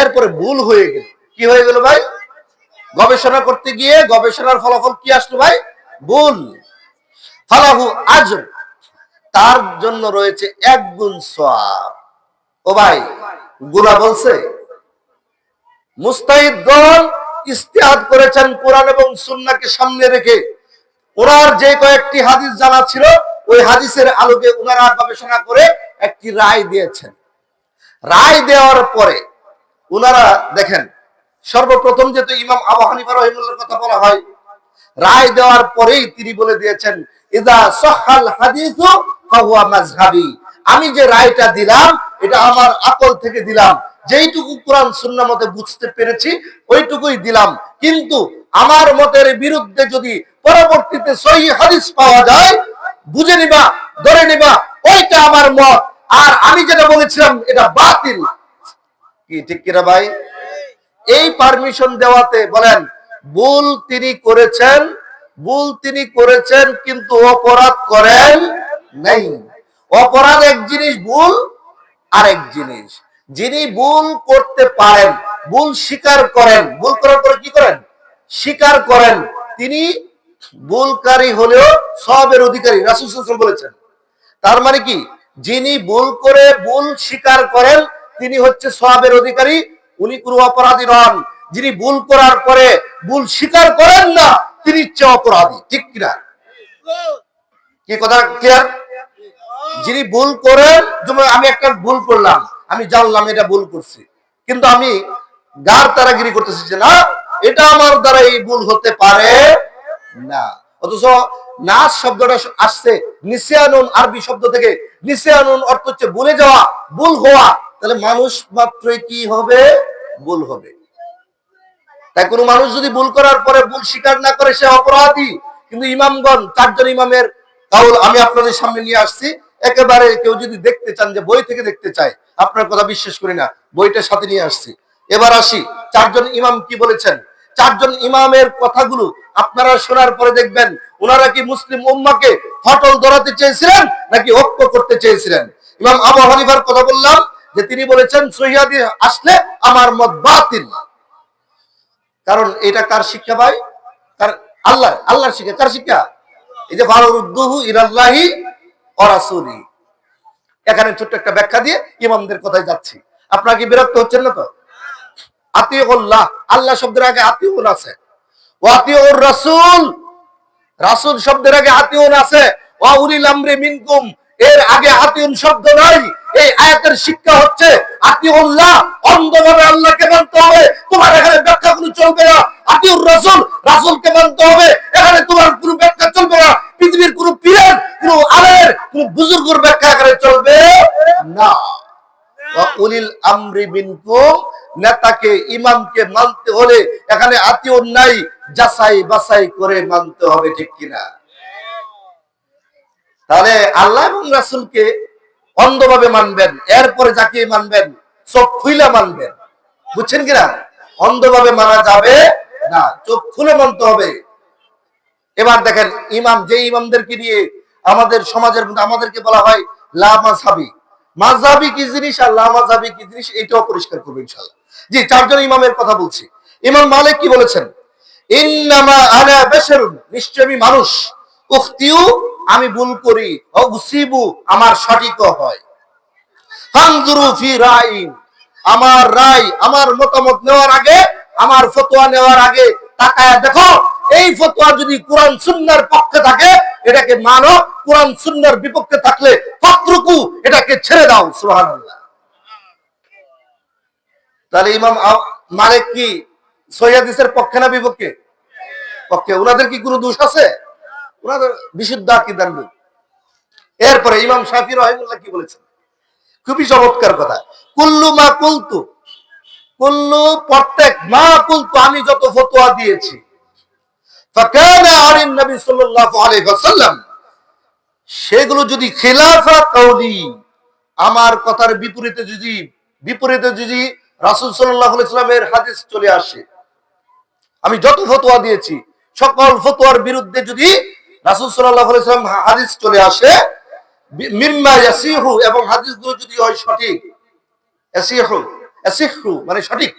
এরপরে ভুল হয়ে গেল। কি হয়ে গেল ভাই? গবেষণা করতে গিয়ে গবেষণার ফলাফল কি আসলো ভাই? ভুল। ফালাহু আজর, তার জন্য রয়েছে 1 গুণ সওয়াব। ও ভাই, গুনাহ বলছে? মুস্তাহিদগণ ইজতিহাদ করেছেন কোরআন এবং সুন্নাহকে সামনে রেখে। ওনার যে কয়েকটি হাদিস জানা ছিল, ওই হাদিসের আলোকে ওনারা গবেষণা করে একটি রায় দিয়েছেন। রায় দেওয়ার পরে ওনারা দেখেন, সর্বপ্রথম যেহেতু ইমাম আবু হানিফা রাহিমাহুল্লাহর কথা বলা হয়, রায় দেওয়ার পরেই তিনি বলে দিয়েছেন, ইযা সাহহাল হাদিসু ফাহুয়া মাযহাবি, আমি যে রায়টা দিলাম এটা আমার আকল থেকে দিলাম, যেইটুকু কোরআন সুন্নাহ মতে বুঝতে পেরেছি ওইটুকুই দিলাম। কিন্তু আমার মতের বিরুদ্ধে যদি পরবর্তীতে সহিহ হাদিস পাওয়া যায়, বুঝে নিবা, ধরে নিবা, ওইটা আমার মত, আর আমি যেটা বলেছিলাম এটা বাতিল। কি ঠিক কিনা ভাই? এই পারমিশন দেওয়াতে বলেন, ভুল তিনি করেছেন, ভুল তিনি করেছেন, কিন্তু অপরাধ করেন নাই। অপরাধ এক জিনিস, ভুল আরেক জিনিস। যিনি ভুল করতে পারেন, ভুল স্বীকার করেন, ভুল করার পরে কি করেন? স্বীকার করেন, তিনি ভুলকারী হলেও সওয়াবের অধিকারী, রাসূল সাল্লাল্লাহু আলাইহি ওয়াসাল্লাম বলেছেন। তার মানে কি, যিনি ভুল করে ভুল স্বীকার করেন তিনি হচ্ছে সওয়াবের অধিকারী, উনি কোনো অপরাধী নন। যিনি ভুল করার পরে ভুল স্বীকার করেন না, তিনি হচ্ছে অপরাধী। ঠিক কিনা? কি কথা ক্লিয়ার? যিনি ভুল করেন, যেমন আমি একটা ভুল করলাম, আমি জানলাম এটা ভুল করছি, কিন্তু আমি গার তারাগিরি করতেছি যে না, এটা আমার দ্বারা এই ভুল হতে পারে না। অথচ নাস শব্দটা আসছে নিসিয়ানুন, আরবি শব্দ থেকে। নিসিয়ানুন অর্থ হচ্ছে ভুলে যাওয়া, ভুল হওয়া। তাহলে মানুষ মাত্রই কি হবে? ভুল হবে। তাই কোনো মানুষ যদি ভুল করার পরে ভুল স্বীকার না করে সে অপরাধী। কিন্তু ইমামগণ, 4 জন ইমামের কাউল আমি আপনাদের সামনে নিয়ে আসছি। একেবারে কেউ যদি দেখতে চান, যে বই থেকে দেখতে চায়, আপনার কথা বিশ্বাস করি না, বইটা সাথে নিয়ে আসছি। এবার আসি 4 জন ইমাম কি বলেছেন। 4 জন ইমামের কথাগুলো আপনারা শোনার পরে দেখবেন ওনারা কি মুসলিম উম্মাহকে ফাটল ধরাতে চেয়েছিলেন নাকি ঐক্য করতে চেয়েছিলেন। ইমাম আবু হানিফার কথা বললাম, যে তিনি বলেছেন সহিহ হাদিস আসলে আমার মত বাতিল। কারণ এটা কার শিক্ষা ভাই? আল্লাহর শিক্ষা। কার শিক্ষা? এই যে ফারুদ্দুহু ইলাল্লাহি ওয়া রাসূলি। এখানে ছোট্ট একটা ব্যাখ্যা দিয়ে ইমামদের কথায় যাচ্ছি। আপনারা কি বিরক্ত হচ্ছেন না তো? আতিউল্লাহ, আল্লাহ শব্দের আগে আতিউন আছে। ওয়া আতিউর রাসূল, রাসূল শব্দের আগে আতিউন আছে। ওয়া উলিল আমরি মিনকুম, এর আগে আতিউন শব্দ নাই। এই আয়াতের শিক্ষা হচ্ছে আতিউল্লাহ, অন্ধভাবে আল্লাহকে মানতে হবে। তোমার এখানে ব্যাখ্যাগুলো চলবে না। আতিউর রাসূল, রাসূলকে মানতে হবে। এখানে তোমার কোনো ব্যাখ্যা চলবে না। পৃথিবীর কোনো পীরের, কোনো আলেমের, কোনো বুজুর্গের ব্যাখ্যা এখানে চলবে না। ওয়া উলিল আমরি মিনকুম, নেতাকে, ইমামকে মানতে হলে এখানে আতিউন নাই, যাচাই বাছাই করে মানতে হবে। ঠিক কিনা? তাহলে আল্লাহ এবং রাসূলকে অন্ধভাবে মানবেন, এরপরে যাকে মানবেন চোখ খুলে মানবেন। বুঝছেন কিনা? অন্ধভাবে মানা যাবে না, চোখ খুলে মানতে হবে। এবার দেখেন, ইমাম, যে ইমামদেরকে নিয়ে আমাদের সমাজের মধ্যে আমাদেরকে বলা হয় লা মাযহাবি। মাযহাবি কি জিনিস আর লা মাযহাবি কি জিনিস, এটাও পরিষ্কার করব ইনশাআল্লাহ। জি, 4 জন ইমামের কথা বলছি। ইমাম মালিক কি বলেছেন? ইন্নামা আনা বাশারুন, নিশ্চয় আমি মানুষ। উখতিউ, আমি ভুল করি। ও উসিবু, আমার সঠিকও হয়। ফানজুরু ফি রাইন, আমার রায়, আমার মতামত নেওয়ার আগে, আমার ফতোয়া নেওয়ার আগে তাকায় দেখো, এই ফতোয়া যদি কোরআন সুন্নাহর পক্ষে থাকে এটাকে মানো, কোরআন সুন্নাহর বিপক্ষে থাকলে ফাতরুকু, এটাকে ছেড়ে দাও। সুবহানাল্লাহ। তাহলে ইমাম মালিক কি সহিহ হাদিসের পক্ষে না বিপক্ষে? পক্ষে। ওনাদের কি কোনো দোষ আছে? ওনাদের বিশুদ্ধ আকীদার লোক। এরপরে ইমাম শাফিঈ রাহিমাহুল্লাহ কি বলেছেন? খুবই চমৎকার কথা। কুল্লু মা কুলতু, কুল্লু প্রত্যেক, মা কুলতু আমি যত ফতোয়া দিয়েছি, ফাকানা আলিন নবী সাল্লাল্লাহু আলাইহি ওয়াসাল্লাম, সেগুলো যদি খিলাফা কাউলি, আমার কথার বিপরীতে যদি রাসূল সাল্লাল্লাহু আলাইহি ওয়াসাল্লামের হাদিস চলে আসে, আমি যত ফতোয়া দিয়েছি সকল ফতোয়ার বিরুদ্ধে যদি রাসূল সাল্লাল্লাহু আলাইহি ওয়াসাল্লাম হাদিস চলে আসে, মিম্মা ইয়াসিহু, এবং হাদিসগুলো যদি হয় সঠিক, ইয়াসিহু মানে সঠিক,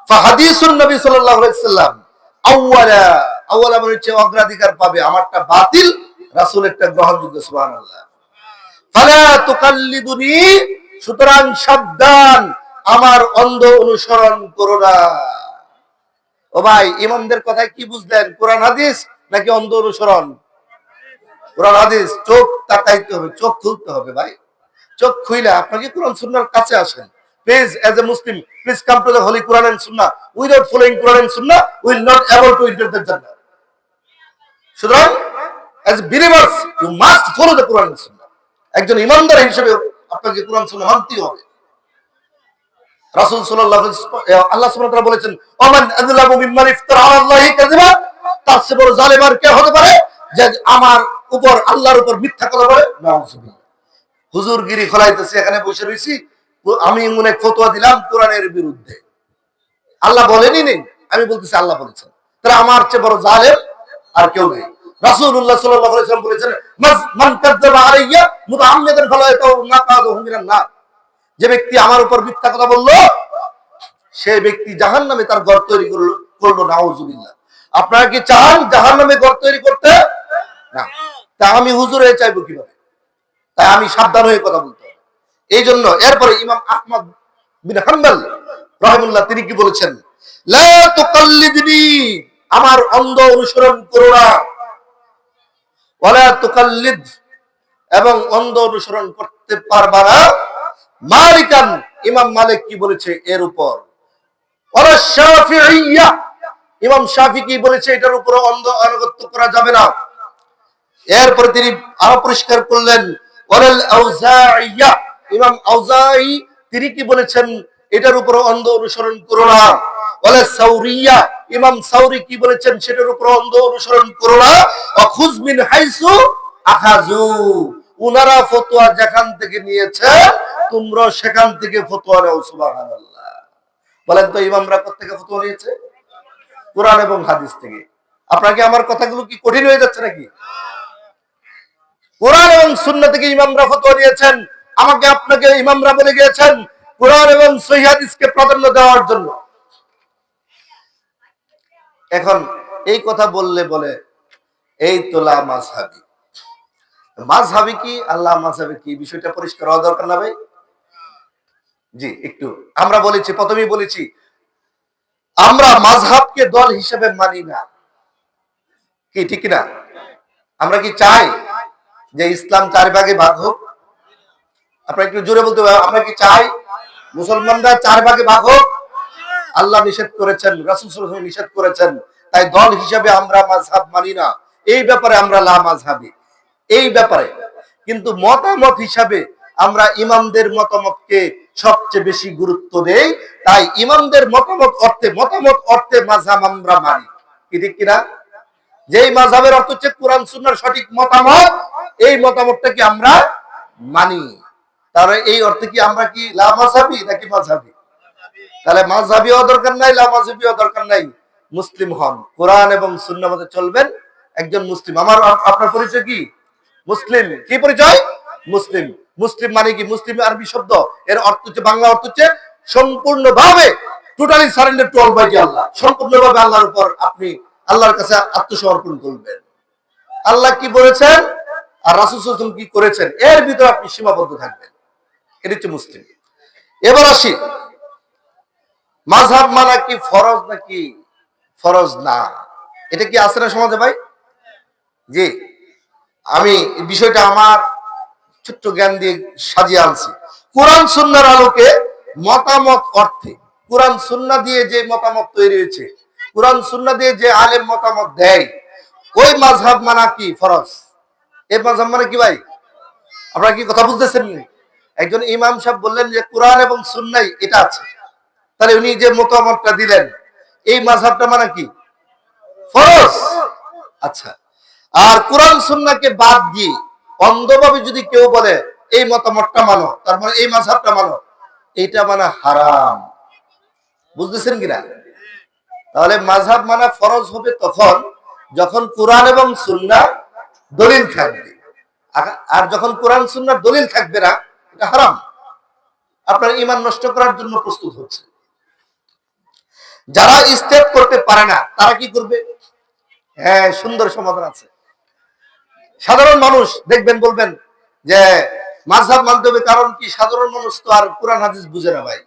ফাহাদিসুন নবী সাল্লাল্লাহু আলাইহি ওয়াসাল্লাম আউয়ালা মানে হচ্ছে অগ্রাধিকার পাবে, আমারটা বাতিল, রাসূলেরটা গ্রহণযোগ্য। সুবহানাল্লাহ। ফালা তুকাল্লিদুনি, সুতরাং সাবধান, আমার অন্ধ অনুসরণ করো না। ও ভাই, ইমামদের কথায় কি বুঝলেন? কোরআন হাদিস নাকি অন্ধ অনুসরণ? কোরআন হাদিস। চোখ তাকাইতে হবে, চোখ খুলতে হবে ভাই। চোখ খুইলে আপনাকে কোরআন সুন্নাহর কাছে আসেন। Please, as a Muslim, please come to the Holy Quran and Sunnah. Without following Quran and Sunnah, we will not able to enter the Jannah. সুতরাং, as believers, you must follow the Quran and Sunnah. একজন ইমানদার হিসেবে আপনাকে কোরআন সুন্নাহ মানতেই হবে। রাসূল সাল্লাল্লাহু আলাইহি ওয়াসাল্লাম, আল্লাহ সুবহানাহু ওয়া তাআলা বলেছেন, ওমান আযলামু মিম্মান ইফতারা আলাল্লাহি কাযিবা, তার চেয়ে বড় জালেম আর কে হতে পারে যে আমার উপর, আল্লাহর উপর মিথ্যা কথা বলে। নাউযুবিল্লাহ। হুজুরগিরি খোলাইতেছে, এখানে বসে রইছি, আমি মনে ফতোয়া দিলাম কোরআনের বিরুদ্ধে। আল্লাহ বলেনি নেই, আমি বলতেছি আল্লাহ বলেছেন। তাহলে আমার চেয়ে বড় জালেম আর কেউ নেই। রাসূলুল্লাহ সাল্লাল্লাহু আলাইহি ওয়াসাল্লাম বলেছেন, মান কাযাবা আলাইয়া মুতাআম্মিদান ফালায়াতাহু মাকাদুহু মিনান নার, যে ব্যক্তি আমার উপর মিথ্যা কথা বলল সেই ব্যক্তি জাহান্নামে তার ঘর তৈরি করলো। নাউযুবিল্লাহ। আপনারা কি চান জাহান্নামে ঘর তৈরি করতে? না। তা আমি হুজুর হয়ে চাইবো কিভাবে? তাই আমি সাবধান হয়ে কথা বলতে হবে। এই জন্য এরপরে ইমাম আহমদ বিন হাম্বল রাহিমাহুল্লাহ তিনি কি বলেছেন? লা তুকাল্লিদনি, আমার অন্ধ অনুসরণ করো না। ওয়ালা তুকাল্লিদ, এবং অন্ধ অনুসরণ করতে পারবা না। মালিকান, ইমাম মালিক কি বলেছে এর উপর, ওয়ালা শাফিঈয়্যা, ইমাম শাফি কি বলেছে এটার উপর অন্ধ আনুগত্য করা যাবে না। এরপর তিনি আরো পরিষ্কার করলেন, ওয়ালাল আউজাঈয়্যা, ইমাম আউজাঈ তিনি কি বলেছেন এটার উপর অন্ধ অনুসরণ করো না। ওয়ালা সাওরিয়্যা, ইমাম সাওরি কি বলেছেন সেটার উপর অন্ধ অনুসরণ করো না। ওয়া খুয মিন হাইসু আখাযু, উনারা ফতোয়া যেখান থেকে নিয়েছে তোমরা সেখান থেকে ফতোয়া নাও। সুবহানাল্লাহ। বলেন তো ইমামরা কোথা থেকে ফতোয়া নিয়েছে? কোরআন এবং হাদিস থেকে। আপনাকে আমার কথাগুলো কি কঠিন হয়ে যাচ্ছে নাকি? কোরআন এবং সুন্নাহ থেকে ইমামরা ফতোয়া দিয়েছেন, আমাকে আপনাকে ইমামরা বলে গিয়েছেন কোরআন এবং সহিহ হাদিসকে প্রাধান্য দেওয়ার জন্য। এখন এই কথা বললে বলে এই তোলা মাযহাবী, মাযহাবী কি আল্লাহ মাযহাবী কি, বিষয়টা পরিষ্কার হওয়া দরকার না ভাই? জি, একটু আমরা বলেছি, প্রথমেই বলেছি আমরা মাযহাবকে দল হিসেবে মানি না, কি ঠিক না? আমরা কি চাই যে ইসলাম 4 ভাগে ভাগ হোক? আপনারা একটু জোরে বলতে হবে, আমরা কি চাই মুসলমানরা 4 ভাগে ভাগ হোক? আল্লাহ নিষেধ করেছেন, রাসূল সাল্লাল্লাহু আলাইহি ওয়াসাল্লাম নিষেধ করেছেন, তাই দল হিসাবে আমরা মাযহাব মানি না। এই ব্যাপারে আমরা লা মাযহাবী, এই ব্যাপারে। কিন্তু মতামত হিসাবে আমরা ইমামদের মতামতকে সবচেয়ে বেশি গুরুত্ব দেই, তাই ইমামদের মতামত অর্থে মাযহাব আমরা মানি, কি ঠিক কিনা? যেই মাযহাবের অর্থ হচ্ছে কোরআন সুন্নাহর সঠিক মতামত, এই মতামতটাকে আমরা মানি। তাহলে এই অর্থে কি আমরা কি লা মাযহাবী নাকি মাযহাবী? তাহলে মাযহাবীও দরকার নাই, লা মাযহাবীও দরকার নাই, মুসলিম হন, কোরআন এবং সুন্নাহ মতে চলবেন, একজন মুসলিম। আমার আপনার পরিচয় কি? মুসলিম। কি পরিচয়? মুসলিম। মুসলিম মানে কি? মুসলিম আরবি শব্দ, এর অর্থ হচ্ছে, বাংলা অর্থ হচ্ছে সম্পূর্ণভাবে, টোটালি সারেন্ডার টু অলমাইটি আল্লাহ, সম্পূর্ণভাবে আল্লাহর উপর আপনি আল্লাহর কাছে আত্মসমর্পণ করবেন। আল্লাহ কি বলেছেন আর রাসূল সাল্লাল্লাহু আলাইহি ওয়াসাল্লাম কি করেছেন এর ভিতরে আপনি সীমাবদ্ধ থাকবেন, এটা হচ্ছে মুসলিম। এবার আসি, মাযহাব মানা কি ফরজ নাকি ফরজ না? এটা কি আছে না সমাজে ভাই? জি, আমি বিষয়টা আমার ছোট্ট জ্ঞান দিয়ে সাজিয়ে আনছি। কোরআন সুন্নাহর আলোকে মতামত অর্থে, কোরআন সুন্নাহ দিয়ে যে মতামত তৈরি হয়েছে, কোরআন সুন্নাহ দিয়ে যে আলেম মতামত দেয়, ওই মাযহাব মানা কি ফরজ। এই মাযহাব মানে কি ভাই? আপনারা কি কথা বুঝতেছেন? একজন ইমাম সাহেব বললেন যে কোরআন এবং সুন্নাহই এটা আছে, তাহলে উনি যে মতামতটা দিলেন এই মাযহাবটা মানে কি ফরজ। আচ্ছা, আর কোরআন সুন্নাহকে বাদ দিয়ে অন্ধভাবে যদি কেউ বলে এই মতামতটা মানো, তার মানে এই মাযহাবটা মানো, এইটা মানা হারাম। বুঝতেছেন কিনা? তাহলে মাযহাব মানা ফরজ হবে তখন যখন কোরআন এবং সুন্নাহ দলিল থাকবে, আর যখন কোরআন সুন্নাহর দলিল থাকবে না, এটা হারাম। আপনার ঈমান নষ্ট করার জন্য প্রস্তুত হচ্ছে। যারা স্টেপ করতে পারে না তারা কি করবে? হ্যাঁ, সুন্দর সমাধান আছে। সাধারণ মানুষ দেখবেন বলবেন যে মাযহাব মানতে হবে, কারণ কি সাধারণ মানুষ তো আর কোরআন হাদিস বুঝে না ভাই।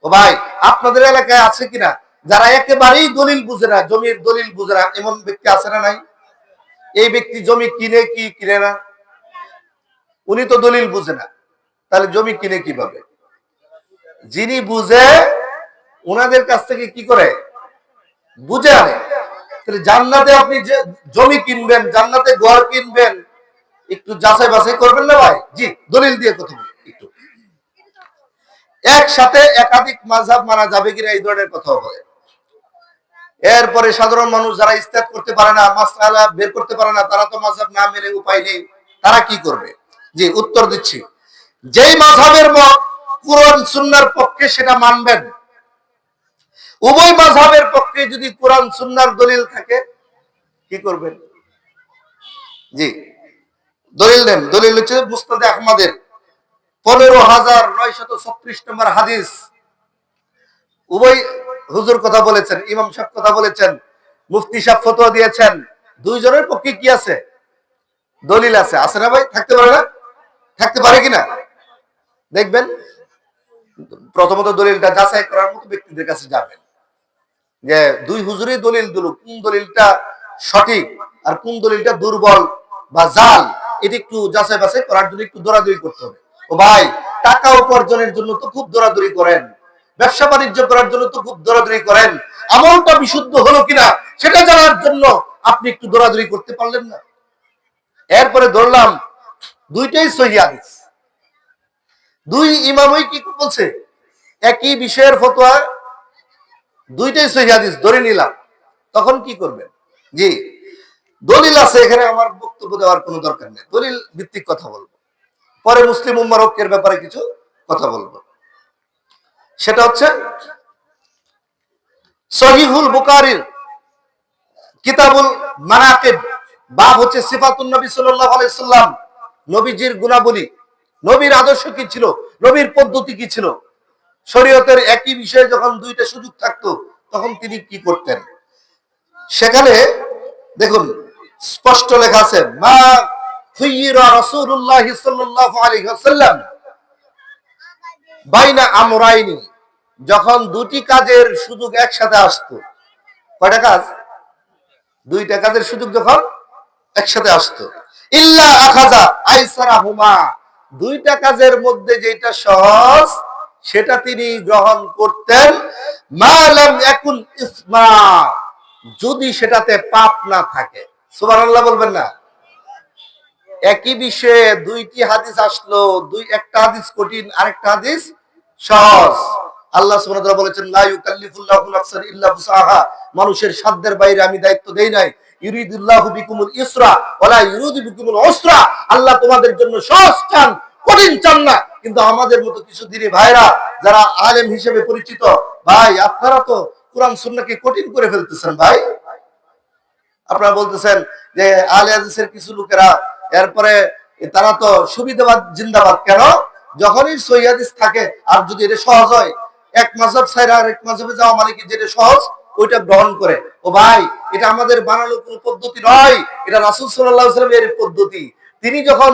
ও ভাই, আপনাদের এলাকায় আছে কিনা যারা একেবারেই দলিল বুঝে না, জমির দলিল বুঝে না, এমন ব্যক্তি আছে না নাই? এই ব্যক্তি জমি কিনে কি কিনে না, উনি তো দলিল বুঝে না, তাহলে জমি কিনে কিভাবে? যিনি বুঝে ওনাদের কাছ থেকে কি করে বুঝে আনে। তাহলে জান্নাতে আপনি যে জমি কিনবেন, জান্নাতে ঘর কিনবেন, একটু যাচাই বাছাই করবেন না ভাই? জি, দলিল দিয়ে কথা বলি একটু। একসাথে একাধিক মাযহাব মানা যাবে কিনা এই ধরনের কথা বলে। এরপরে সাধারণ মানুষ যারা ইস্তেহাদ করতে পারে না, মাসআলা বের করতে পারে না, তারা তো মাযহাব না মেনে উপায় নেই, তারা কি করবে? জি, উত্তর দিচ্ছি। যেই মাযহাবের মত কোরআন সুন্নাহর পক্ষে সেটা মানবেন। উভয় মাযহাবের পক্ষে যদি কোরআন সুন্নাহর দলিল থাকে কি করবেন? জি, দলিল দেন। দলিল হচ্ছে মুসনাদে আহমদের 15,936 নম্বর হাদিস। উভয় হুজুর কথা বলেছেন, ইমাম সাহেব কথা বলেছেন, মুফতি সাহেব ফতোয়া দিয়েছেন, দুইজনের পক্ষে কি আছে? দলিল আছে। আছে না ভাই? থাকতে পারে না? থাকতে পারে কিনা দেখবেন। প্রথমত দলিলটা যাচাই করার মতো ব্যক্তিদের কাছে যাবেন, যে দুই হুজুরই দলিল দিল, কোন দলিলটা সঠিক আর কোন দলিলটা দুর্বল বা জাল, এটা একটু যাচাই বাছাই করার জন্য একটু দৌড়াদৌড়ি করতে হবে। ও ভাই, টাকা উপার্জনের জন্য তো খুব দৌড়াদৌড়ি করেন, ব্যবসা বাণিজ্য করার জন্য তো খুব দৌড়াদৌড়ি করেন, আমলটা বিশুদ্ধ হলো কিনা সেটা জানার জন্য আপনি একটু দৌড়াদৌড়ি করতে পারলেন না। এরপরে ধরলাম দুইটাই সহিহ হাদিস, দুই ইমামই কি বলছে, একই বিষয়ের ফতোয়া, দুইটাই সহিহ হাদিস ধরে নিলাম, তখন কি করবেন? জি, দলিল আছে, এখানে আমার বক্তব্য দেওয়ার কোনো দরকার নেই, দলিল ভিত্তিক কথা বলবো, পরে মুসলিম উম্মাহ ঐক্যের ব্যাপারে কিছু কথা বলবো। সেটা হচ্ছে সহিহুল বুখারীর কিতাবুল মানাকিব, বাব হচ্ছে সিফাতুন নবী সাল্লাল্লাহু আলাইহি সাল্লাম, নবীজির গুণাবলী, নবীর আদর্শ কি ছিল, নবীর পদ্ধতি কি ছিল। শরীয়তের একই বিষয়ে যখন দুইটা সুযোগ থাকতো তখন তিনি কি করতেন, সেখানে দেখুন স্পষ্ট লেখা আছে, মা খুয়িরা রাসূলুল্লাহ সাল্লাল্লাহু আলাইহি ওয়াসাল্লাম বাইনা আমরাইনি, যখন দুটি কাজের সুযোগ একসাথে আসতো, কয়টা কাজ? দুইটা কাজের সুযোগ যখন একসাথে আসতো, ইল্লা আখাযা আইসারাহুমা, দুইটা কাজের মধ্যে যেটা সহজ সেটা তিনি গ্রহণ করতেন, মা লাম ইয়াকুন ইসমা, যদি সেটাতে পাপ না থাকে। সুবহানাল্লাহ বলবেন না? একই বিষয়ে দুইটি হাদিস আসলো, একটা হাদিস কঠিন, আরেকটা হাদিস সহজ। আল্লাহ সুবহানাহু ওয়া তাআলা বলেছেন, লা ইউকাল্লিফুল্লাহু নাফসান ইল্লা বুসআহা, মানুষের সাধ্যের বাইরে আমি দায়িত্ব দেই নাই। ইউরিদুল্লাহু বিকুমুল ইসরা ওয়ালা ইউরিদু বিকুমুল উসরা, আল্লাহ তোমাদের জন্য সহজ চান, কঠিন চান না। কিন্তু আমাদের মতো কিছু দিনী ভাইরা যারা আলেম হিসেবে পরিচিত, ভাই আপনারা তো কোরআন সুন্নাহকে কঠিন করে ফেলতেছেন। ভাই আপনারা বলতেছেন যে আহলে হাদিসের কিছু লোকেরা, এরপরে তারা তো সুবিধাবাদ জিন্দাবাদ, কেন? যখনই সহিহ হাদিস থাকে আর যদি এটা সহজ হয়, এক মাযহাব ছাইরা আরেক মাযহাবে যাওয়া মানে কি, যেটা সহজ ওইটা গ্রহণ করে। ও ভাই, এটা আমাদের বানানো কোনো পদ্ধতি নয়, এটা রাসূল সাল্লাল্লাহু আলাইহি ওয়াসাল্লামের পদ্ধতি। তিনি যখন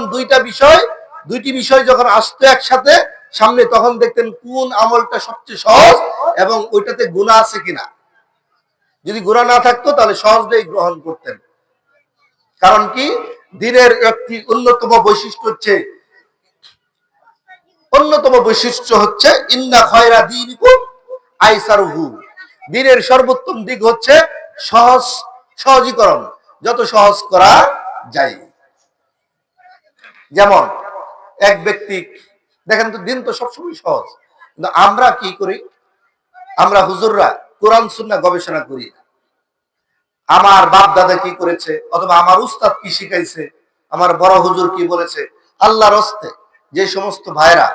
দুইটি বিষয় যখন আসতো একসাথে সামনে, তখন দেখতেন কোন আমলটা সবচেয়ে সহজ এবং ওইটাতে গুনাহ আছে কিনা। যদি গুনাহ না থাকতো তাহলে সহজটাই গ্রহণ করতেন। কারণ কি, দ্বীনের একটি অন্যতম বৈশিষ্ট্য হচ্ছে ইন্না খায়রা দীনিকুম আইসারুহু, দ্বীনের সর্বোত্তম দিক হচ্ছে সহজীকরণ, যত সহজ করা যায়। যেমন এক ব্যক্তি দেখেন তো, দিন তো সবসময় সহজ, কিন্তু আমরা কি করি, আমরা হুজুররা কোরআন সুন্নাহ গবেষণা করি না। আমার বাপ দাদা কি করেছে, অথবা আমার উস্তাদ কি শিখাইছে, আমার বড় হুজুর কি বলেছে, আল্লাহর হস্তে যে সমস্ত ভাইরা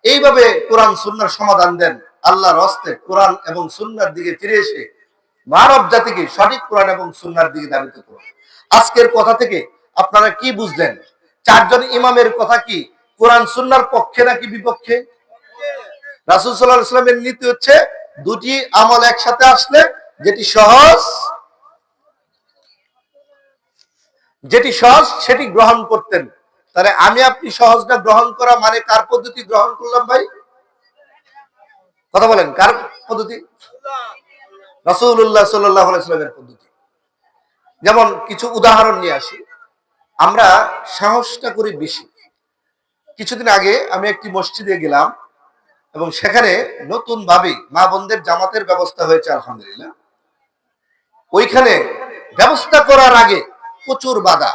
এইভাবে কোরআন সুন্নাহর সমাধান দেন, আল্লাহর হস্তে কোরআন এবং সুন্নাহর দিকে ফিরে এসে মানব জাতিকে সঠিক কোরআন এবং সুন্নাহর দিকে ধাবিত করুন। আজকের কথা থেকে আপনারা কি বুঝলেন? চারজন ইমামের কথা কি কোরআন সুন্নাহর পক্ষে নাকি বিপক্ষে? রাসূল সাল্লাল্লাহু আলাইহি ওয়াসাল্লামের নীতি হচ্ছে দুটি আমল একসাথে আসলে যেটি সহজ সেটি গ্রহণ করতেন। তাহলে আমি আপনি সহজটা গ্রহণ করা মানে কার পদ্ধতি গ্রহণ করলাম? ভাই কথা বলেন, কার পদ্ধতি? রাসূলুল্লাহ সাল্লাল্লাহু আলাইহি ওয়াসাল্লামের পদ্ধতি। যেমন কিছু উদাহরণ নিয়ে আসি, আমরা সাহসটা করি বেশি। কিছুদিন আগে আমি একটি মসজিদে গেলাম এবং সেখানে নতুন ভাবে মা বোনদের জামাতের ব্যবস্থা হয়েছে, আলহামদুলিল্লাহ। ওইখানে ব্যবস্থা করার আগে প্রচুর বাধা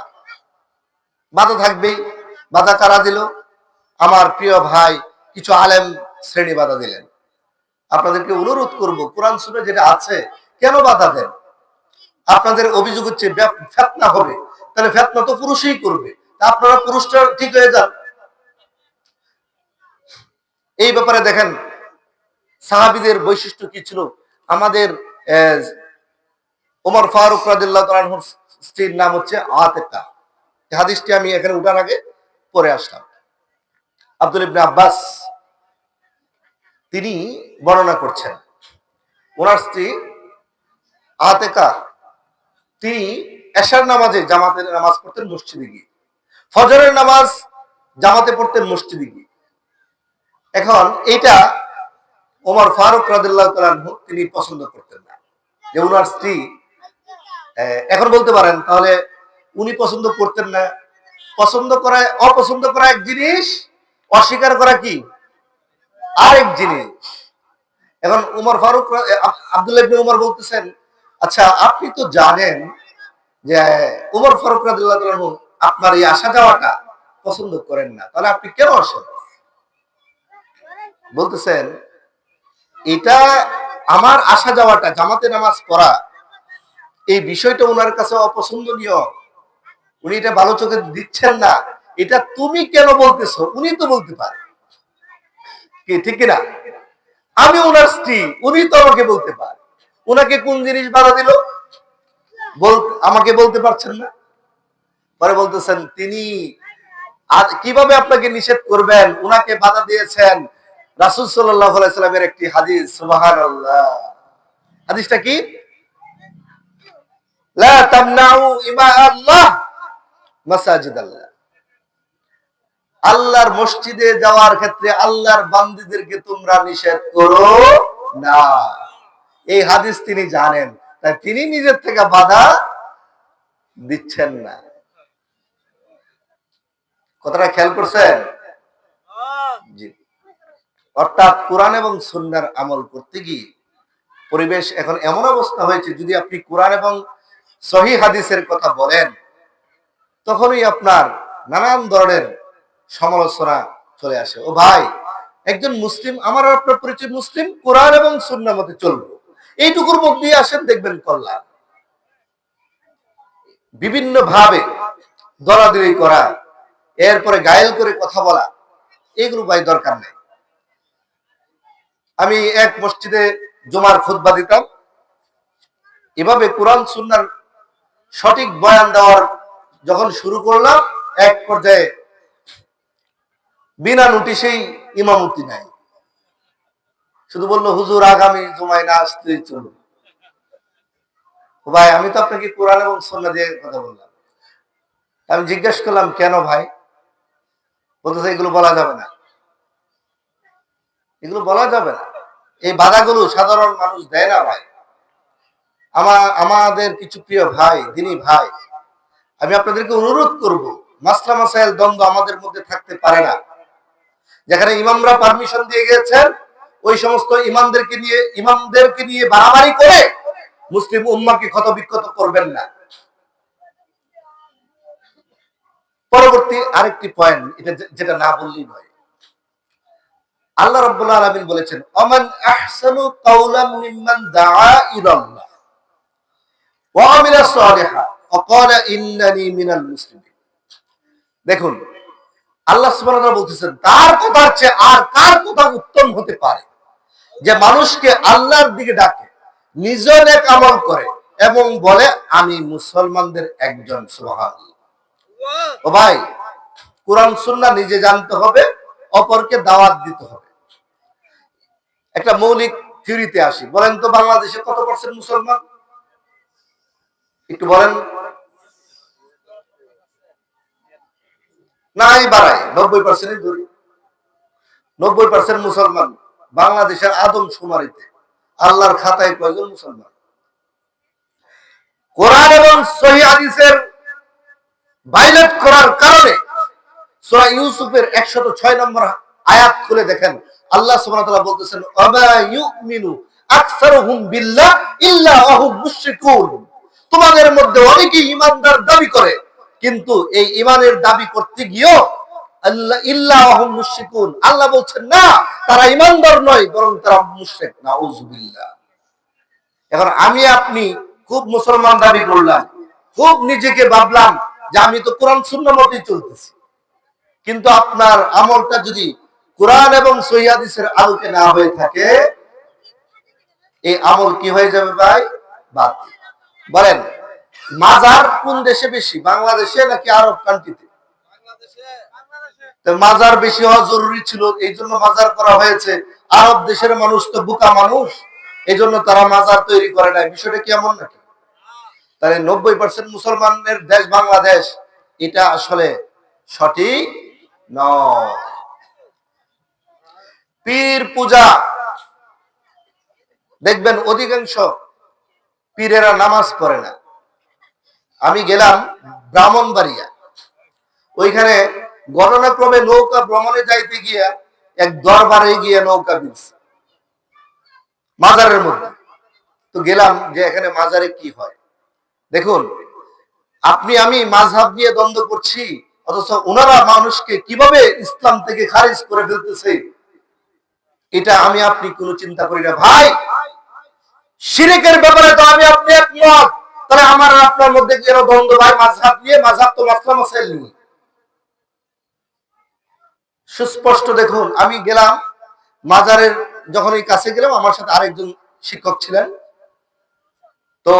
থাকবেই। বাধা কারা দিল? আমার প্রিয় ভাই কিছু আলেম শ্রেণী বাধা দিলেন। আপনাদেরকে অনুরোধ করব, কোরআন সুন্নাহ যেটা আছে কেন বাধা দেন? আপনাদের অভিযোগ হচ্ছে ফিতনা হবে, তাহলে ফিতনা তো পুরুষই করবে, আপনারা পুরুষটা ঠিক হয়ে যান। এই ব্যাপারে দেখেন সাহাবীদের বৈশিষ্ট্য কি ছিল। আমাদের ওমর ফারুক রাদিয়াল্লাহু তাআলা আনহুর স্ত্রীর নাম হচ্ছে আতিকা। হাদিসটি আমি এখানে উঠার আগে পড়ে আসলাম। আব্দুল ইবনে আব্বাস তিনি বর্ণনা করছেন, ওনার স্ত্রী আতিকা তিনি এশার নামাজে জামাতের নামাজ পড়তেন মসজিদে গিয়ে, ফজরের নামাজ জামাতে পড়তেন মসজিদে গিয়ে। এখন এটা ওমর ফারুক রাদিয়াল্লাহু তাআলা আনহু তিনি পছন্দ করতেন না, যে ওনার স্ত্রী, এখন বলতে পারেন তাহলে উনি পছন্দ করতেন না। অপছন্দ করা এক জিনিস, অস্বীকার করা কি আরেক জিনিস। এখন উমর ফারুক আব্দুল্লাহ ইবনে উমর বলতেছেন, আচ্ছা আপনি তো জানেন যে উমর ফারুক রাদিয়াল্লাহু তাআলা আনহু আপনার এই আসা যাওয়াটা পছন্দ করেন না, তাহলে আপনি কেন আসেন? বলতেছেন এটা আমার আসা যাওয়াটা, জামাতে নামাজ পড়া, এই বিষয়টা ওনার কাছে অপছন্দনীয়, উনি এটা ভালো চোখে দিচ্ছেন না, এটা তুমি কেন বলতেছো? উনি তো বলতে পারে, কি ঠিক কিনা? আমি ওনার স্ত্রী, উনি তো আমাকে বলতে পারে। ওনাকে কোন জিনিস বাধা দিল আমাকে বলতে পারছেন না? পরে বলতেছেন তিনি কিভাবে আপনাকে নিষেধ করবেন, উনাকে বাধা দিয়েছেন রাসূল সাল্লাল্লাহু আলাইহি সাল্লামের একটি হাদিস। সুবহানাল্লাহ। হাদিসটা কি? লা তামনাউ ইমা আল্লাহ মাসাজিদাল্লাহ। আল্লাহর মসজিদে যাওয়ার ক্ষেত্রে আল্লাহর বান্দীদেরকে তোমরা নিষেধ করো না। এই হাদিস তিনি জানেন, তাই তিনি নিজের থেকে বাধা দিচ্ছেন না। কথাটা খেয়াল করছেন? জি। অর্থাৎ কোরআন এবং সুন্নাহর আমল করতে গিয়ে পরিবেশ এখন এমন অবস্থা হয়েছে, যদি আপনি কোরআন এবং সহিহ হাদিসের কথা বলেন তখনই আপনার নানান ধরনের সমালোচনা চলে আসে। ও ভাই, একজন মুসলিম, আমার আপনার পরিচয় মুসলিম, কোরআন এবং সুন্নাহ মতে চলবো, এইটুকুর মধ্যেই আসেন, দেখবেন কল্যাণ। বিভিন্ন ভাবে দলাদলি করা, এরপরে গায়েল করে কথা বলা, এগুলো ভাই দরকার নেই। আমি এক মসজিদে জুমার খুতবা দিতাম, এভাবে কোরআন সুন্নাহর সঠিক বয়ান দেওয়ার যখন শুরু করলাম, এক পর্যায়ে বিনা নোটিশেই ইমামতি নাই, শুধু বললো হুজুর আগামী জুমায় না আসতেই চলুন। ভাই আমি তো আপনাকে কোরআন এবং সুন্নাহ দিয়ে কথা বললাম। আমি জিজ্ঞেস করলাম কেন ভাই? বলতেছে এগুলো বলা যাবে না, এগুলো বলা যাবে না। এই বাধাগুলো সাধারণ মানুষ দেয় না ভাই। আমাদের কিছু প্রিয় ভাই, দিনী ভাই, আমি আপনাদেরকে অনুরোধ করব, মাসলা মাসাইল দ্বন্দ্ব আমাদের মধ্যে থাকতে পারে না। যেখানে ইমামরা পারমিশন দিয়ে গেছেন, ওই সমস্ত ইমামদেরকে নিয়ে বাড়াবাড়ি করে মুসলিম উম্মাহকে ক্ষতবিক্ষত করবেন না। পরবর্তী আরেকটি পয়েন্ট, এটা যেটা না বললেই নয়, আল্লাহ রাব্বুল আলামিন বলেছেন, ওমান আহসানু কাওলাম মিম্মান দাআ ইলাল্লাহ ওয়া আমিলা সালিহা ওয়া ক্বালা ইন্নানি মিনাল মুসলিমিন। দেখুন, আল্লাহ সুবহানাহু ওয়া তাআলা বলতেছেন, তার কথার চেয়ে আর কার কথা উত্তম হতে পারে যে মানুষকে আল্লাহর দিকে ডাকে, নিজে নেক আমল করে এবং বলে আমি মুসলমানদের একজন। সুবহানাল্লাহ। ও ভাই, কোরআন সুন্নাহ নিজে জানতে হবে, অপরকে দাওয়াত দিতে হবে। একটা মৌলিক থিওরিতে আসি, বলেন তো বাংলাদেশে কত পার্সেন্ট মুসলমান? একটু বলেন। নাই বাড়াই, 90% ধরি। 90% মুসলমান বাংলাদেশের আদম শুমারিতে, আল্লাহর খাতায় কয়জন মুসলমান? কোরআন এবং সহিহ হাদিসের ভাইলেট করার কারণে সূরা ইউসুফের 106 নম্বর আয়াত খুলে দেখেন, আল্লাহ সুবহানাহু ওয়া তাআলা বলতেছেন, ওয়ামা ইউমিনু আকসারুহুম বিল্লাহ ইল্লা ওয়া হুম মুশরিকুন। তোমাদের মধ্যে অনেকেই ঈমানদার দাবি করে, কিন্তু এই ঈমানের দাবি করতে গিয়েও আল্লাহ ইল্লা ওয়া হুম মুশরিকুন, আল্লাহ বলছেন না, তারা ঈমানদার নয়, বরং তারা মুশরিক। নাউযুবিল্লাহ। এখন আমি আপনি খুব মুসলমান দাবি করলাম, খুব নিজেকে ভাবলাম যে আমি তো কোরআন সুন্নাহ মতেই চলতেছি, কিন্তু আপনার আমলটা যদি কোরআন এবং সহিহ হাদিসের আলোকে না হয়ে থাকে, এই আমল কি হয়ে যাবে ভাই? বাতিল। বলেন, মাজার কোন দেশে বেশি, বাংলাদেশে নাকি আরব কান্ট্রিতে? তো মাজার বেশি হওয়া জরুরি ছিল, এই জন্য মাজার করা হয়েছে। আরব দেশের মানুষ তো বোকা মানুষ, এই জন্য তারা মাজার তৈরি করে নাই। বিষয়টা কি এমন নাকি? তাহলে 90% মুসলমানের দেশ বাংলাদেশ, এটা আসলে সঠিক নয়। পীর পূজা, দেখবেন অধিকাংশ পীরেরা নামাজ পড়ে না। আমি গেলাম ব্রাহ্মণবাড়িয়া, ওইখানে ঘটনাক্রমে নৌকা ভ্রমণে যাইতে গিয়া এক দরবারে গিয়ে নৌকা বিলছে মাজারের মধ্যে। তো গেলাম যে এখানে মাজারে কি হয়। দেখুন, আপনি আমি মাযহাব নিয়ে দ্বন্দ্ব করছি, অথচ ওনারা মানুষকে কিভাবে ইসলাম থেকে খারিজ করে ফেলতেছে, এটা আমি আপনি কোনো চিন্তা করি না। ভাই, শিরকের ব্যাপারে তো আমি আপনি একমত, তাহলে আমার আপনার মধ্যে কেন দ্বন্দ্ব ভাই? মাযহাব নিয়ে, মাযহাব তো মাসলা মাসাইল নিয়ে সুস্পষ্ট। দেখুন, আমি গেলাম মাজারের, যখন এই কাছে গেলাম আমার সাথে আরেকজন শিক্ষক ছিলেন। তো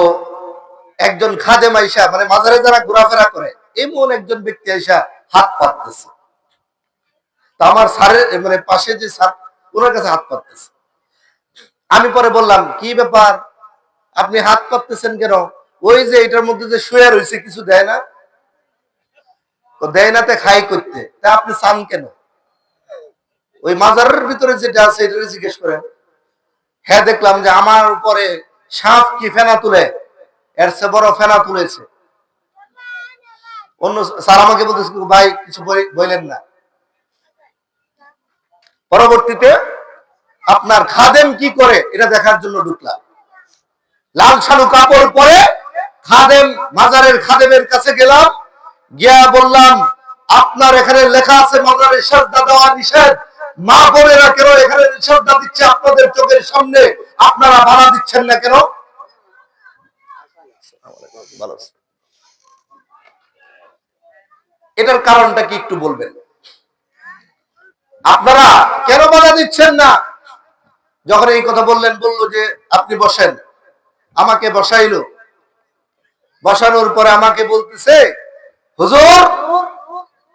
একজন খাদেম আইসা, মানে মাজারে যারা ঘোরাফেরা করে এমন একজন ব্যক্তি আইসা হাত পাততেছে। তো আমার স্যারের মানে পাশে যে স্যার, ওনার কাছে হাত পাততেছে। আমি পরে বললাম, কি ব্যাপার, আপনি হাত পাততেছেন কেন? ওই যে এটার মধ্যে যে শুয়ে রয়েছে কিছু দেয় না? তো দেয় না, তে খাই করতে, তা আপনি চান কেন? ওই মাজারের ভিতরে যেটা আছে এটা জিজ্ঞেস করেন। হ্যাঁ, দেখলাম যে আমার উপরে সাপ কি ফেনা তুলে, এর চেয়ে বড় ফেনা তুলেছে। অন্য স্যার আমাকে বলতেছে, ভাই কিছু বললেন না। পরবর্তীতে আপনার খাদেম কি করে এটা দেখার জন্য ঢুকলাম। লাল শালু কাপড় পরে খাদেম, মাজারের খাদেমের কাছে গেলাম, গিয়া বললাম, আপনার এখানে লেখা আছে মাজারে সিজদা দেওয়া নিষেধ, মা বোনেরা কেন এখানে সিজদা দিচ্ছে আপনাদের চোখের সামনে, আপনারা বাধা দিচ্ছেন না কেন? এটার কারণটা কি একটু বলবেন? আপনারা কেন বাধা দিচ্ছেন না? যখন এই কথা বললেন, বললো যে আপনি বসেন। আমাকে বসাইলো। বসানোর পরে আমাকে বলতেছে, হুজুর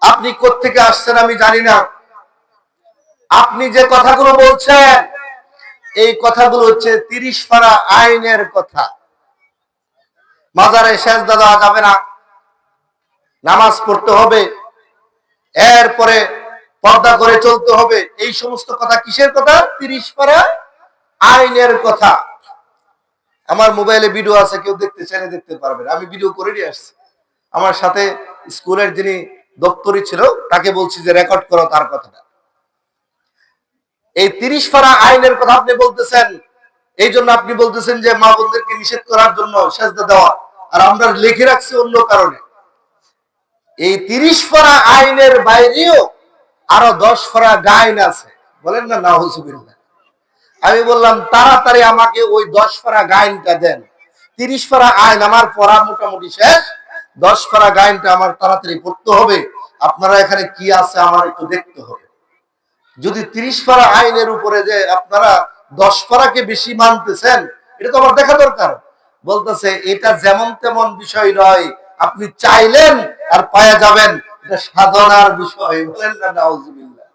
আপনি কোত্থেকে আসছেন আমি জানি না, আপনি যে কথাগুলো বলছেন এই কথাগুলো হচ্ছে 30 পারা আইনের কথা। মাজারে সিজদা দেওয়া যাবে না, নামাজ পড়তে হবে, এরপরে পর্দা করে চলতে হবে, এই সমস্ত কথা কিসের কথা? 30 পারা আইনের কথা। আমার মোবাইলে ভিডিও আছে, কেউ দেখতে চাইলে দেখতে পারবেন, আমি ভিডিও করে নিয়ে আসছি। আমার সাথে স্কুলের যিনি দপ্তরি ছিল তাকে বলছি যে রেকর্ড করো তার কথাটা। এই 30 পারা আইনের কথা আপনি বলতেছেন, এই জন্য আপনি বলতেছেন যে মা বোনদেরকে নিষেধ করার জন্য সিজদা দেওয়া, আর আমরা লিখে রাখছি অন্য কারণে। এই 30 পারা আইনের বাইরেও আরো 10 পারা গাইন আছে, বলেন না নাউজুবিল্লাহ। আমি বললাম, তাড়াতাড়ি আমাকে ওই 10 পারা গাইনটা দেন। 30 পারা আইন আমার পড়া মোটামুটি শেষ, 10 পারা গাইনটা আমার তাড়াতাড়ি পড়তে হবে। আপনারা এখানে কি আছে আমার একটু দেখতে হবে। যদি 30 পারা আইনের উপরে যে আপনারা 10 পারাকে বেশি মানতেছেন, এটা তো আমার দেখা দরকার। বলতেছে এটা যেমন তেমন বিষয় নয়, আপনি চাইলেন আর পাওয়া যাবেন, এটা সাধনার বিষয়। বলেন না নাউজুবিল্লাহ।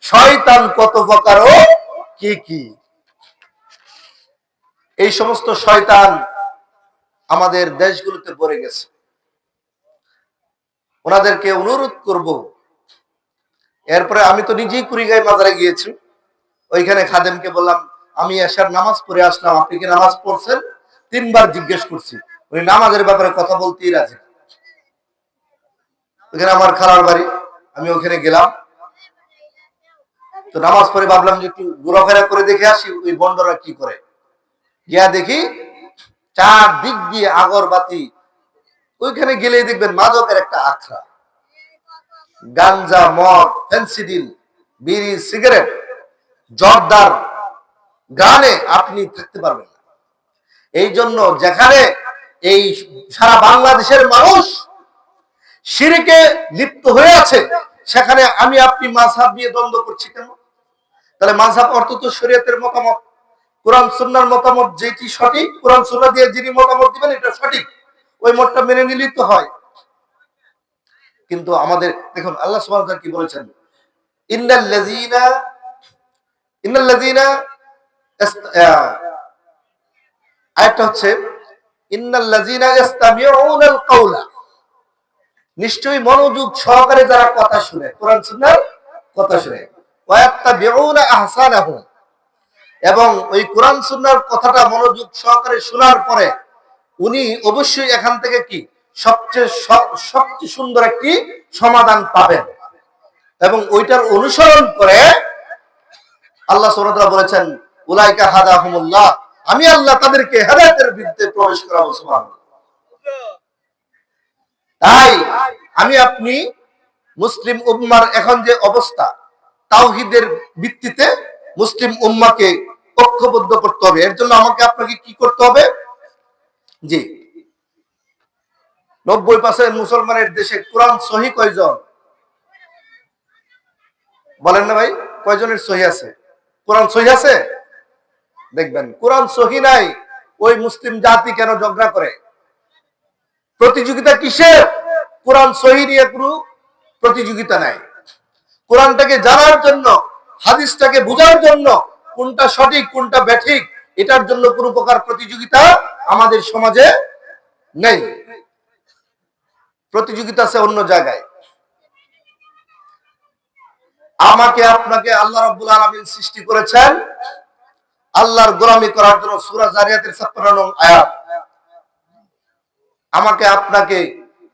শয়তান কত প্রকার ও কি কি, এই সমস্ত শয়তান আমাদের দেশগুলোতে পড়ে গেছে। ওনাদেরকে অনুরোধ করব। এরপরে আমি তো নিজেই কুড়িগাঁও মাজারে গিয়েছি, ওইখানে খাদেমকে বললাম, আমি এশার নামাজ পড়ে আসলাম, আপনি কি নামাজ পড়ছেন? 3 বার জিজ্ঞেস করছি, উনি নামাজের ব্যাপারে কথা বলতেই রাজি। ওখানে আমার খালার বাড়ি, আমি ওখানে গেলাম। তো নামাজ পড়ে ভাবলাম যে একটু ঘোরাফেরা করে দেখে আসি ওই বন্ডরা কি করে। গিয়া দেখি 4 দিক দিয়ে আগরবাতি, ওইখানে গেলেই দেখবেন মাদকের একটা আখড়া, গাঞ্জা, মদ, ফেন্সিডিল, বিড়ি, সিগারেট, জর্দার গানে আপনি থাকতে পারবেন না। এই জন্য যেখানে এই সারা বাংলাদেশের মানুষ শিরকে লিপ্ত হয়ে আছে, সেখানে আমি আপনি মাযহাব নিয়ে দ্বন্দ্ব করছি কেন? তাহলে মাযহাব অর্থ তো শরীয়তের মতামত, কোরআন সুন্নাহর মতামত যেটি সঠিক, কোরআন সুন্নাহ দিয়ে যিনি মতামত দিবেন এটা সঠিক, ওই মতটা মেনে নিলেই তো হয়। কিন্তু আমাদের দেখুন আল্লাহ সুবহানাহু ওয়া তাআলা কি বলেছেন, ইন্নাল্লাযীনা আয়াতটা হচ্ছে ইন্নাল্লাযীনা ইসতামিউনাল কাওলা, নিশ্চয়ই মনোযোগ সহকারে যারা কথা শুনে, কোরআন সুন্নাহর কথা শুনে, ওয়া ইয়াত্তাবিউনা আহসানাহু, এবং ওই কোরআন সুন্নাহর কথাটা মনোযোগ সহকারে শোনার পরে উনি অবশ্যই এখান থেকে কি সবচেয়ে সুন্দর একটি সমাধান পাবেন। এবং ওইটার অনুসরণ করে আল্লাহ সুবহানাহু ওয়া তাআলা বলেছেন উলাইকা হাদাহুমুল্লাহ, আমি আল্লাহ তাদেরকে হেদায়েতের ভিত্তিতে প্রবেশ করাবো। সুবহানাল্লাহ। তাই আমি আপনি মুসলিম উম্মার এখন যে অবস্থা, তাওহীদের ভিত্তিতে মুসলিম উম্মাকে ঐক্যবদ্ধ করতে হবে। এর জন্য আমাকে আপনাকে কি করতে হবে? জি, 90% মুসলমানের দেশে কোরআন সহি কয়জন বলেন না ভাই? কয়জনের সহি আছে? কোরআন সহি আছে? দেখবেন কোরআন সহি নাই, ওই মুসলিম জাতি কেন ঝগড়া করে? প্রতিযোগিতা কিসের? কোরআন সহি নিয়ে কোনো প্রতিযোগিতা নাই। কোরআনটাকে জানার জন্য, হাদিসটাকে বোঝার জন্য, কোনটা সঠিক কোনটা ব্যাঠিক, এটার জন্য কোনো প্রকার প্রতিযোগিতা আমাদের সমাজে নেই। প্রতিযোগিতা আছে অন্য জায়গায়। আমাকে আপনাকে আল্লাহ রাব্বুল আলামিন সৃষ্টি করেছেন আল্লাহর গোলামি করার জন্য। সূরা জারিয়াতের 56 নং আয়াত। আমাকে আপনাকে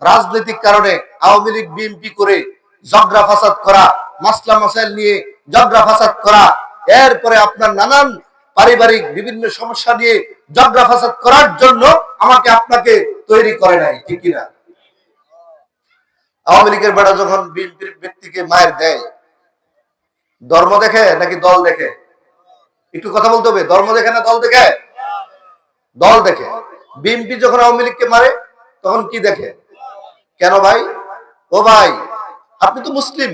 রাজনৈতিক কারণে আওয়ামী লীগ বিএনপি করে ঝগড়া ফাসাদ করা, মাসলা মাসাইল নিয়ে ঝগড়া ফাসাদ করা, এরপরে আপনার নানান পারিবারিক বিভিন্ন সমস্যা নিয়ে ঝগড়া ফাসাদ করার জন্য আমাকে আপনাকে তৈরি করে নাই, ঠিক কিনা? আওয়ামী লীগের বেড়া যখন বিএনপির ব্যক্তিকে মায়ের দেয়, ধর্ম দেখে নাকি দল দেখে? একটু কথা বলতে হবে। ধর্ম দেখে না দল দেখে? দল দেখে। বিএনপি যখন আওয়ামী লীগকে মারে তখন কি দেখে? কেন ভাই? ও ভাই, আপনি তো মুসলিম,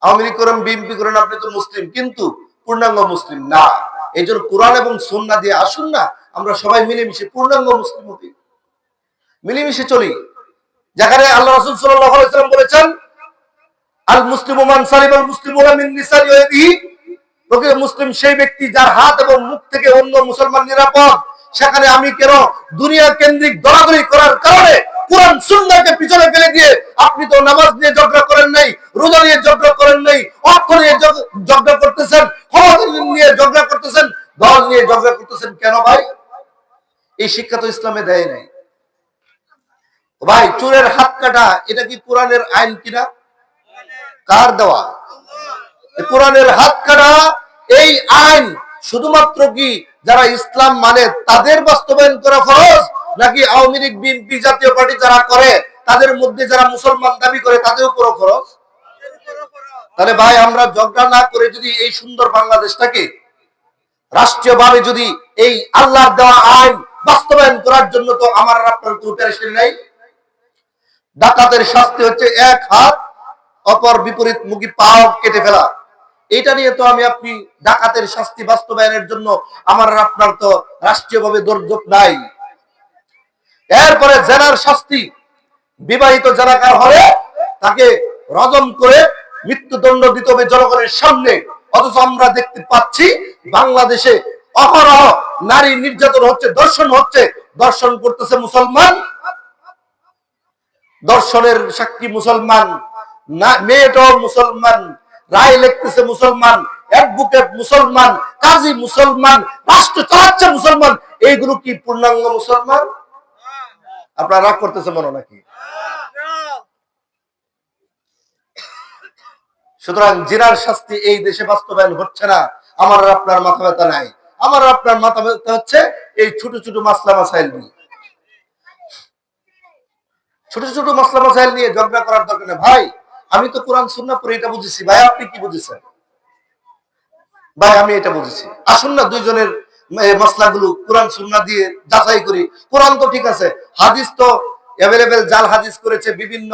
আওয়ামী লীগ করেন বিএনপি করেন, আপনি তো মুসলিম, কিন্তু পূর্ণাঙ্গ মুসলিম না। এই জন্য কোরআন এবং সুন্নাহ দিয়ে আসুন না আমরা সবাই মিলেমিশে পূর্ণাঙ্গ মুসলিম হই, মিলেমিশে চলি। যেখানে আল্লাহ রাসূল সাল্লাল্লাহু আলাইহি ওয়াসাল্লাম বলেছেন আল মুসলিমু মান সালিমাল মুসলিমুনা মিন লিসানি ওয়া ইয়াদিহি, প্রকৃত মুসলিম সেই ব্যক্তি যার হাত এবং মুখ থেকে অন্য মুসলমান নিরাপদ। সেখানে আমি কেন দুনিয়া কেন্দ্রিক দলাদলি করার কারণে কোরআন সুন্নাহকে পিছনে ফেলে দিয়ে আপনি তো নামাজ নিয়ে ঝগড়া করেন নাই, রোজা নিয়ে ঝগড়া করেন নাই, অর্থ নিয়ে ঝগড়া করতেছেন, ক্ষমতা নিয়ে ঝগড়া করতেছেন, দল নিয়ে ঝগড়া করতেছেন কেন ভাই? এই শিক্ষা তো ইসলামে দেয় নাই ভাই। চোরের হাত কাটা এটা কি কোরআনের আইন কিনা? কার দেওয়া? কোরআনের হাত কাটা এই আইন শুধুমাত্র কি যারা ইসলাম মানে তাদের বাস্তবায়ন করা ফরজ, নাকি আওয়ামী লীগ বিএনপি জাতীয় পার্টি যারা করে তাদের মধ্যে যারা মুসলমান দাবি করে তাদের উপর ফরজ? তাহলে ভাই আমরা ঝগড়া না করে যদি এই সুন্দর বাংলাদেশটাকে রাষ্ট্রীয়ভাবে যদি এই আল্লাহর দেওয়া আইন বাস্তবায়ন করার জন্য তো আমার আপনার কোনো পেরেশানি নাই। ডাকাতের শাস্তি হচ্ছে এক হাত অপর বিপরীত মুখী পাও কেটে ফেলা। এটা নিয়ে তো আমি আপনি ডাকাতের শাস্তি বাস্তবায়নের জন্য আমার আপনার তো রাষ্ট্রীয়ভাবে দরজোক নাই। এরপরে জেনার শাস্তি, বিবাহিত জেনাকার হলে তাকে রজম করে মৃত্যুদণ্ড দিতে হবে জনগণের সামনে। অথচ আমরা দেখতে পাচ্ছি বাংলাদেশে অহরহ নারী নির্যাতন হচ্ছে, দর্শন হচ্ছে। দর্শন করতেছে মুসলমান, দর্শনের সাক্ষী মুসলমান, মেয়েটাও মুসলমান, রায় লিখতেছে মুসলমান, অ্যাডভোকেট মুসলমান, কাজী মুসলমান, রাষ্ট্র চালাচ্ছে মুসলমান। এইগুলো কি পূর্ণাঙ্গ মুসলমান? আপনারা রাগ করতেছে মনে নাকি? সুতরাং জিনার শাস্তি এই দেশে বাস্তবায়ন হচ্ছে না, আমার আপনার মাথা ব্যথা নাই। আমার আপনার মাথা ব্যথা হচ্ছে এই ছোট ছোট মাসলা মাসাইল নিয়ে। ছোট ছোট মাসলা মাসাইল নিয়ে ঝগড়া করার দরকার নেই ভাই। আমি তো কোরআন সুন্নাহ পড়ে এটা বুঝেছি। ভাই আপনি কি বুঝেছেন? ভাই আমি এটা বুঝেছি। আসুন না দুইজনের মাসলাগুলো কোরআন সুন্নাহ দিয়ে যাচাই করি। কোরআন তো ঠিক আছে, হাদিস তো অ্যাভেলেবেল, জাল হাদিস করেছে বিভিন্ন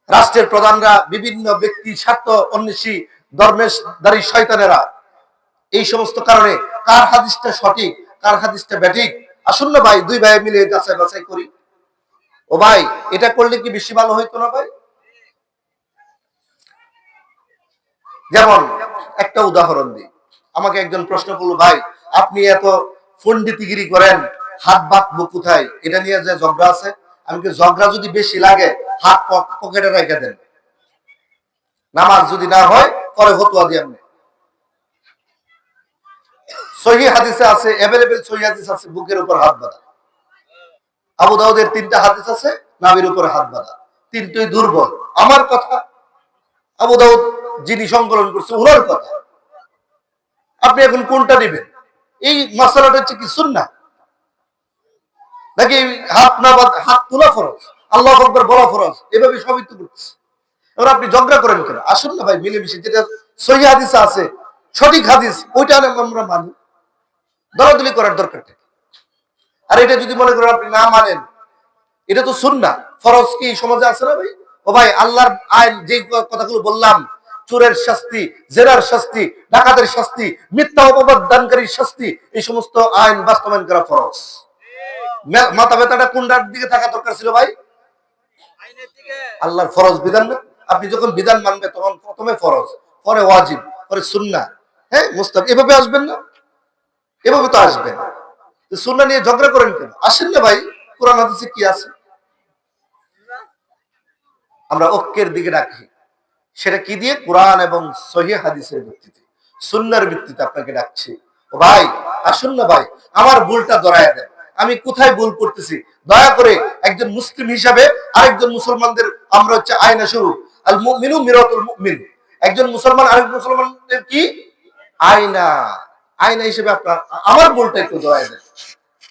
রাষ্ট্রের প্রধানরা, বিভিন্ন ব্যক্তি, স্বার্থ অন্বেষী ধর্মেশধারী শয়তানেরা। এই সমস্ত কারণে কার হাদিসটা সঠিক কার হাদিসটা ব্যাঠিক, আসুন না ভাই দুই ভাই মিলে যাচাই বাছাই করি। ও ভাই এটা করলে কি বেশি ভালো হইতো না ভাই? যেমন একটা উদাহরণ দিই। আমাকে একজন প্রশ্ন করলো, ভাই আপনি এত পণ্ডিতিগিরি করেন, হাত বাঁধবো কোথায়? এটা নিয়ে যে ঝগড়া আছে। আমি কি ঝগড়া যদি বেশি লাগে হাত পকেটে রেখে দেন, নামাজ যদি না হয় পরে ফতোয়া দিয়ে আপনি। সহিহ হাদিসে আছে, अवेलेबल সহিহ হাদিস আছে বুকের উপর হাত বাঁধা। আবু দাউদের 3টা হাদিস আছে নাভির উপর হাত বাঁধা। তিনটাই দুর্বল। আমার কথা আবু দাউদ যিনি সংকলন করছে ওনার কথা, আপনি এখন কোনটা নেবেন? এই মাসালাটা হচ্ছে কি সুন্নাহ নাকি হাত না হাত তোলা ফরজ, আল্লাহু আকবার বলা ফরজ, এভাবে সবই তো করতেছে। এবার আপনি ঝগড়া করেন কেন? আসুন না ভাই মিলেমিশে, যেটা সহিহ হাদিসে আছে সঠিক হাদিস ওইটা আমরা মানি, দলাদলি করার দরকার নেই। আর এটা যদি মনে করেন আপনি না মানেন, এটা তো সুন্নাহ, ফরজ কি সমাজে আছে না ভাই? ও ভাই আল্লাহর আইন যে কথাগুলো বললাম, চোরের শাস্তি, জেনার শাস্তি, ডাকাতের শাস্তি, মিথ্যা অপবাদ দানকারীর শাস্তি, এই সমস্ত আইন বাস্তবায়ন করা ফরজ। মাথা ব্যথাটা কোনটার দিকে থাকা দরকার ছিল ভাই? আল্লাহর ফরজ বিধান না? আপনি যখন বিধান মানবে তখন প্রথমে ফরজ, পরে ওয়াজিব, পরে সুন্নাহ, হ্যাঁ মুস্তাহাব, এভাবে আসবেন না? এভাবে তো আসবেন। সুন্নাহ নিয়ে ঝগড়া করেন কেন? আসেন না ভাই, কোরআন হাদিসে কি আছে আমরা ঐক্যের দিকে রাখি। সেটা কি দিয়ে? কোরআন এবং সহিহ হাদিসের ভিত্তিতে, সুন্নাহর ভিত্তিতে আপনাকে ডাকছি। ও ভাই আসুন না ভাই, আমার ভুলটা ধরায় দেন, আমি কোথায় ভুল করতেছি। দয়া করে একজন মুসলিম হিসাবে আরেকজন মুসলমানদের আমরা হচ্ছে আয়না শুরু, আল মুমিনু মিরাতুল মুমিন, একজন মুসলমান আরেক মুসলমানদের কি আয়না, আয়না হিসেবে আপনার আমার ভুলটা একটু ধরায় দেন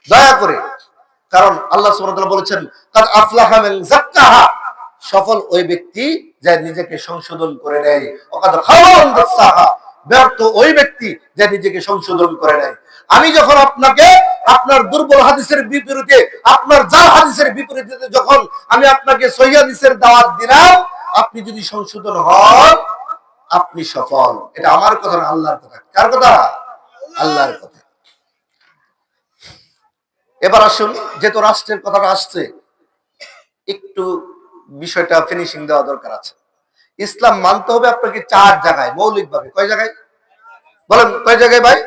দয়া করে। কারণ আল্লাহ সুবহানাহু ওয়া তাআলা বলেছেন কাদ আফলাহা মান যাক্কাহা, সফল ওই ব্যক্তি যে নিজেকে সংশোধন করে নেয়, ওয়াকাদ খাবা মান দাসাহা, ব্যর্থ ওই ব্যক্তি যে নিজেকে সংশোধন করে নেয়। আমি যখন আপনাকে আপনার দুর্বল হাদিসের বিপরীতে, আপনার জাল হাদিসের বিপরীতে যখন আমি আপনাকে সহিহ হাদিসের দাওয়াত দিলাম, আপনি যদি সংশোধন হন আপনি সফল। এটা আমার কথা না, আল্লাহর কথা। কার কথা? আল্লাহর কথা। এবার আসুন, যেহেতু রাষ্ট্রের কথাটা আসছে, একটু বিষয়টা ফিনিশিং দেওয়া দরকার আছে। ইসলাম মানতে হবে আপনাকে 4 জায়গায় মৌলিকভাবে। কয় জায়গায় বলেন? কয় জায়গায় ভাই?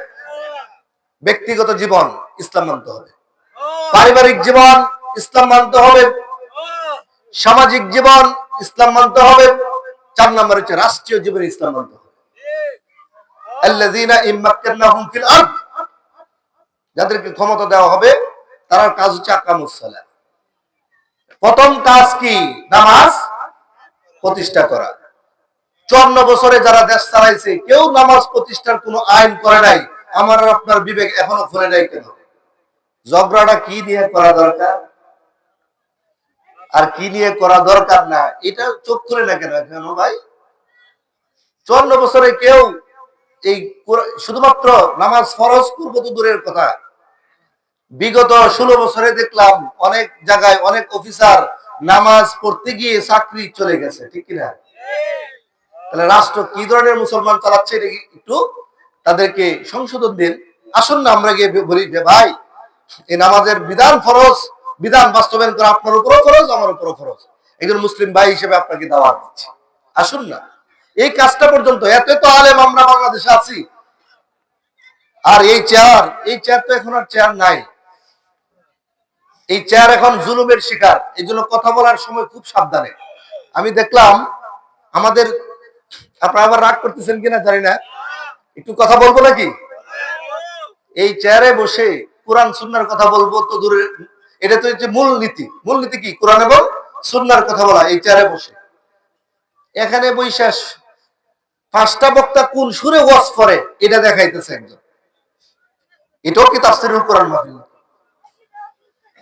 ব্যক্তিগত জীবন ইসলাম মানতে হবে, পারিবারিক জীবন ইসলাম মানতে হবে, সামাজিক জীবন ইসলাম মানতে হবে, 4 নম্বর হচ্ছে রাষ্ট্রীয় জীবনে ইসলাম মানতে হবে। আল্লাযীনা ইম্মাক্কানাহুম ফিল আরদ, যাদেরকে ক্ষমতা দেওয়া হবে তার কাজ হচ্ছে আকামুস সালাত। প্রথম কাজ কি? নামাজ প্রতিষ্ঠা করা। 54 বছরে যারা দেশ চালাইছে কেউ নামাজ প্রতিষ্ঠার কোনো আইন করে নাই। আমার আর আপনার বিবেক এখনো খুলে নাই কেন? ঝগড়াটা কি নিয়ে করা দরকার আর কি নিয়ে করা দরকার না, এটা চোখ খুলে না কেন কেন ভাই? 54 বছরে কেউ এই শুধুমাত্র নামাজ ফরজ করবো তো দূরের কথা, বিগত 16 বছরে দেখলাম অনেক জায়গায় অনেক অফিসার নামাজ পড়তে গিয়ে চাকরি চলে গেছে, ঠিক কিনা? তাহলে রাষ্ট্র কি ধরনের মুসলমান চালাচ্ছে এটা একটু তাদেরকে সংশোধন দিন। আসুন না আমরা গিয়ে বলি যে ভাই এই নামাজের বিধান ফরজ, বিধান বাস্তবায়ন করা আপনার উপরও ফরজ, আমার উপরও ফরজ। একজন মুসলিম ভাই হিসেবে আপনাকে দাওয়াত দিচ্ছি, আসুন না। এই কাজটা পর্যন্ত, এত তো আলেম আমরা বাংলাদেশে আছি, আর এই চেয়ার তো এখন আর চেয়ার নাই। এই চেয়ার এখন জুলুমের শিকার। এই জন্য কথা বলার সময় খুব সাবধানে। আমি দেখলাম আমাদের, আপনারা আবার রাগ করতেছেন কিনা জানি না, একটু কথা বলবো নাকি? এই চেয়ারে বসে কোরআন সুন্নাহর কথা বলবো তো দূরে, এটা তো হচ্ছে মূলনীতি। মূলনীতি কি? কোরআন এবং সুন্নাহর কথা বলা। এই চেয়ারে বসে এখানে বৈশাস 5টা বক্তা কোন সুরে ওয়াজ করে এটা দেখাইতেছে একজন, এটাও কি তাফসীরুল কোরআন মাহফিল?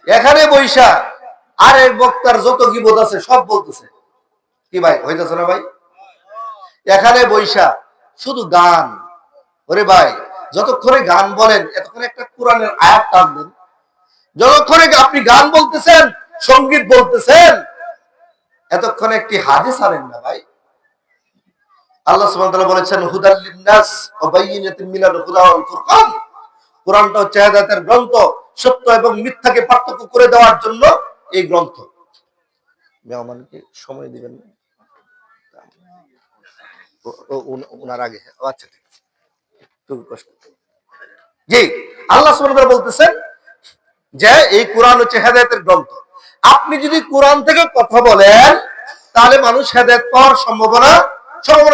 এখানে বৈশা আরেক বক্তার যত গীবত আছে সব বলতেছে, কি ভাই হইতেছে না ভাই? এখানে বৈশা শুধু গান। ওরে ভাই যতক্ষণে গান বলেন এতক্ষণে একটা কোরআনের আয়াত টানবেন। যতক্ষণে আপনি গান বলতেছেন, সঙ্গীত বলতেছেন, এতক্ষণে একটি হাদিস আনেন না ভাই। আল্লাহ সুবহানাহু ওয়া তাআলা বলেছেন হুদাল লিন-নাস ওয়া বায়িনাতিন মিনাল হুদা ওয়াল ফুরকান, কোরআনটা হচ্ছে হেদায়েতের গ্রন্থ, সত্য এবং মিথ্যাকে পার্থক্য করে দেওয়ার জন্য এই গ্রন্থ। মেহমানকে সময় দিবেন না ওনার আগে? আচ্ছা ঠিক আছে, খুব কষ্ট। জি, আল্লাহ সুবহানাহু ওয়া তাআলা বলতেছেন যে এই কোরআন হচ্ছে হেদায়েতের গ্রন্থ। আপনি যদি কোরআন থেকে কথা বলেন তাহলে মানুষ হেদায়েত পাওয়ার সম্ভাবনা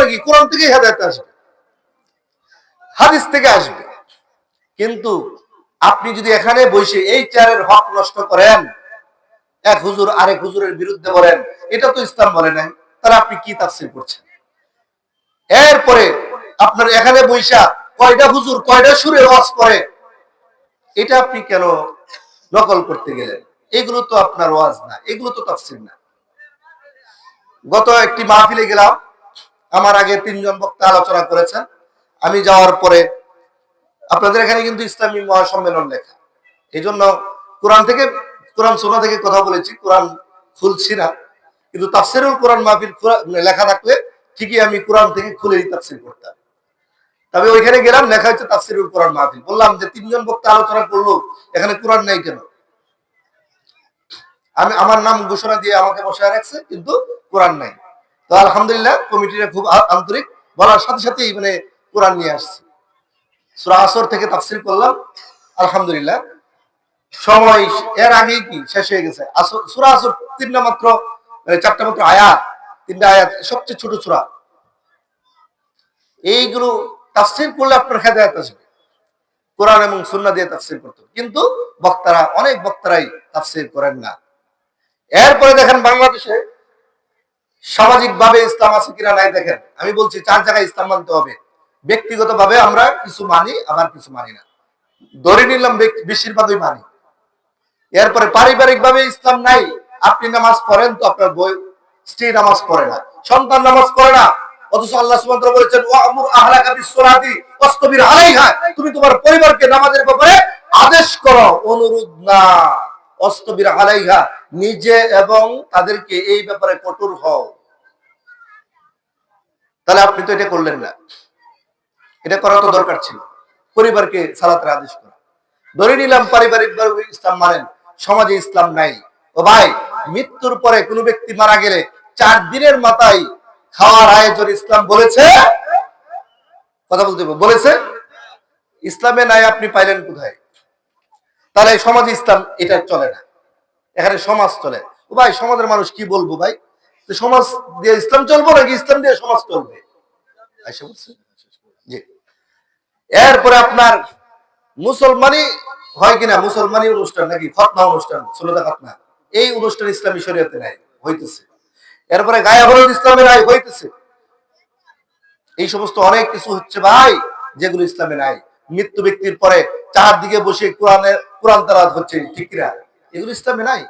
কি? কোরআন থেকেই হেদায়েত আসবে, হাদিস থেকে আসবে। কিন্তু আপনি যদি এখানে বসে এই চেয়ারের হক নষ্ট করেন, এক হুজুর আরেক হুজুরের বিরুদ্ধে বলেন, এটা তো ইসলাম বলে নাই, তাহলে আপনি কি তাফসীর করছেন? এরপরে আপনার এখানে বৈশা কয়টা হুজুর কয়টা সুরে ওয়াজ করে, এটা আপনি কেন নকল করতে গেলেন? এগুলো তো আপনার ওয়াজ না, এগুলো তো তাফসীর না। গত একটি মাহফিলে গেলাম, আমার আগে 3 জন বক্তা আলোচনা করেছেন। আমি যাওয়ার পরে আপনাদের এখানে কিন্তু ইসলামী মহাসম্মেলন লেখা, এই জন্য কোরআন সুন্নাহ থেকে কথা বলেছি, কোরআন খুলছি না। কিন্তু তাফসীরুল কোরআন মাহফিল লেখা থাকলে ঠিকই আমি কোরআন থেকে খুলেই তাফসীর করতাম। তবে ওইখানে গেলাম, লেখা হচ্ছে তাফসীরুল কোরআন মাহফিল। বললাম যে 3 জন বক্তা আলোচনা করলো, এখানে কোরআন নাই কেন? আমার নাম ঘোষণা দিয়ে আমাকে বসায় রাখছে, কিন্তু কোরআন নাই। তো আলহামদুলিল্লাহ কমিটিরা খুব আন্তরিক, বলার সাথে সাথেই মানে কোরআন নিয়ে আসছে। সূরা আসর থেকে তাফসীর করলাম, আলহামদুলিল্লাহ সময় এর আগেই কি শেষ হয়ে গেছে। সূরা আসর 3টা মাত্র 4টা মাত্র আয়াত, 3টা আয়াত, সবচেয়ে ছোট সূরা। এইগুলো তাফসীর করলে আপনার হেদায়েত আসবে, কোরআন এবং সুন্নাহ দিয়ে তাফসীর করতে। কিন্তু বক্তারা, অনেক বক্তারাই তাফসীর করেন না। এরপরে দেখেন বাংলাদেশে সামাজিক ভাবে ইসলাম আছে কিনা নাই দেখেন। আমি বলছি 4 জায়গায় ইসলাম মানতে হবে। ব্যক্তিগত ভাবে আমরা কিছু মানি, আবার কিছু মানি না। ধরে নিলাম বেশিরভাগই মানি। এরপরে পারিবারিক ভাবে ইসলাম নাই। আপনি নামাজ পড়েন তো আপনার স্ত্রী নামাজ পড়ে না, সন্তান নামাজ পড়ে না, অথচ আল্লাহ সুবহানাহু ওয়া তাআলা বলেছেন ওয়া'মুর আহলাকা বিস-সালাতি ওয়াসতাবির আলাইহা, তুমি তোমার পরিবারকে নামাজের ব্যাপারে আদেশ করো, অনুরোধ না। ওয়াসতাবির আলাইহা, নিজে এবং তাদেরকে এই ব্যাপারে কঠোর হও। তাহলে আপনি তো এটা করলেন না। এটা করা তো দরকার ছিল, পরিবারকে সালাতের আদেশ করা। ধরে নিলাম পারিবারিক ভাবে ইসলাম মানেন, সমাজে ইসলাম নাই। ও ভাই, মৃত্যুর পরে কোনো ব্যক্তি মারা গেলে 4 দিনের মাথায় খাওয়ার আয়োজন ইসলাম বলেছে? কথা বলতে বলেছে? ইসলামে নাই, আপনি পাইলেন কোথায়? তাহলে সমাজে ইসলাম এটা চলে না, এখানে সমাজ চলে। ও ভাই, সমাজের মানুষ কি বলবো ভাই? সমাজ দিয়ে ইসলাম চলবো নাকি ইসলাম দিয়ে সমাজ চলবে? জি। এরপরে আপনার মুসলমানি হয় কিনা, মুসলমানি অনুষ্ঠান নাকি খতনা অনুষ্ঠান, সুন্নাত খতনা, এই অনুষ্ঠান ইসলামী শরীয়তে নাই, হইতেছে। এরপরে গায়ে হলুদ ইসলামে নাই, হইতেছে। এই সমস্ত অনেক কিছু হচ্ছে ভাই, যেগুলো ইসলামে নাই। মৃত্যু ব্যক্তির পরে 4 দিকে বসে কোরআন তেলাওয়াত হচ্ছে, ঠিক না? এগুলো ইসলামে নাই।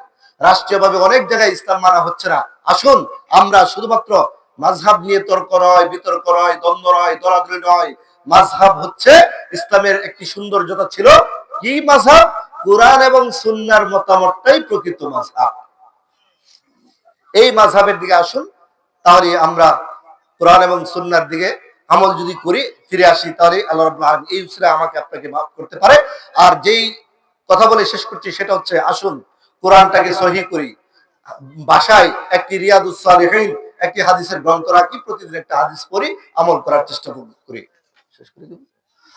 রাষ্ট্রীয়ভাবে অনেক জায়গায় ইসলাম মানা হচ্ছে না। আসুন, আমরা শুধুমাত্র মাযহাব নিয়ে তর্ক নয়, বিতর্ক নয়, দ্বন্দ্ব নয়, দরাদরি নয়। মাযহাব হচ্ছে ইসলামের একটি সৌন্দর্যতা ছিল। কি মাযহাব? কোরআন এবং সুন্নাহর মতামতটাই প্রকৃত মাযহাব। এই মাযহাবের দিকে আসুন, তাহলে আমরা কোরআন এবং সুন্নাহর দিকে আমল যদি করি, ফিরে আসি, তাহলে আল্লাহ রাব্বুল আলামিন এই উসিলায় আমাকে আপনাকে মাফ করতে পারে। আর যেই কথা বলে শেষ করছি সেটা হচ্ছে, আসুন কোরআনটাকে সহিহ করি, বাসায় একটি রিয়াদুস সালিহিন, একটি হাদিসের গ্রন্থ রাখি, প্রতিদিন একটা হাদিস পড়ি, আমল করার চেষ্টা করি। শেষ করে দেব।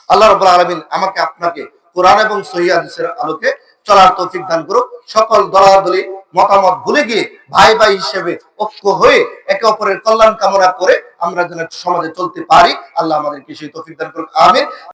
আল্লাহ রাব্বুল আলামিন আমাকে আপনাকে কোরআন এবং সহিহ হাদিসের আলোকে চলার তৌফিক দান করুক। সকল দলাদলি মতামত ভুলে গিয়ে ভাই ভাই হিসেবে ঐক্য হয়ে একে অপরের কল্যাণ কামনা করে আমরা যেন সমাজে চলতে পারি, আল্লাহ আমাদেরকে সেই তৌফিক দান করুক। আমিন।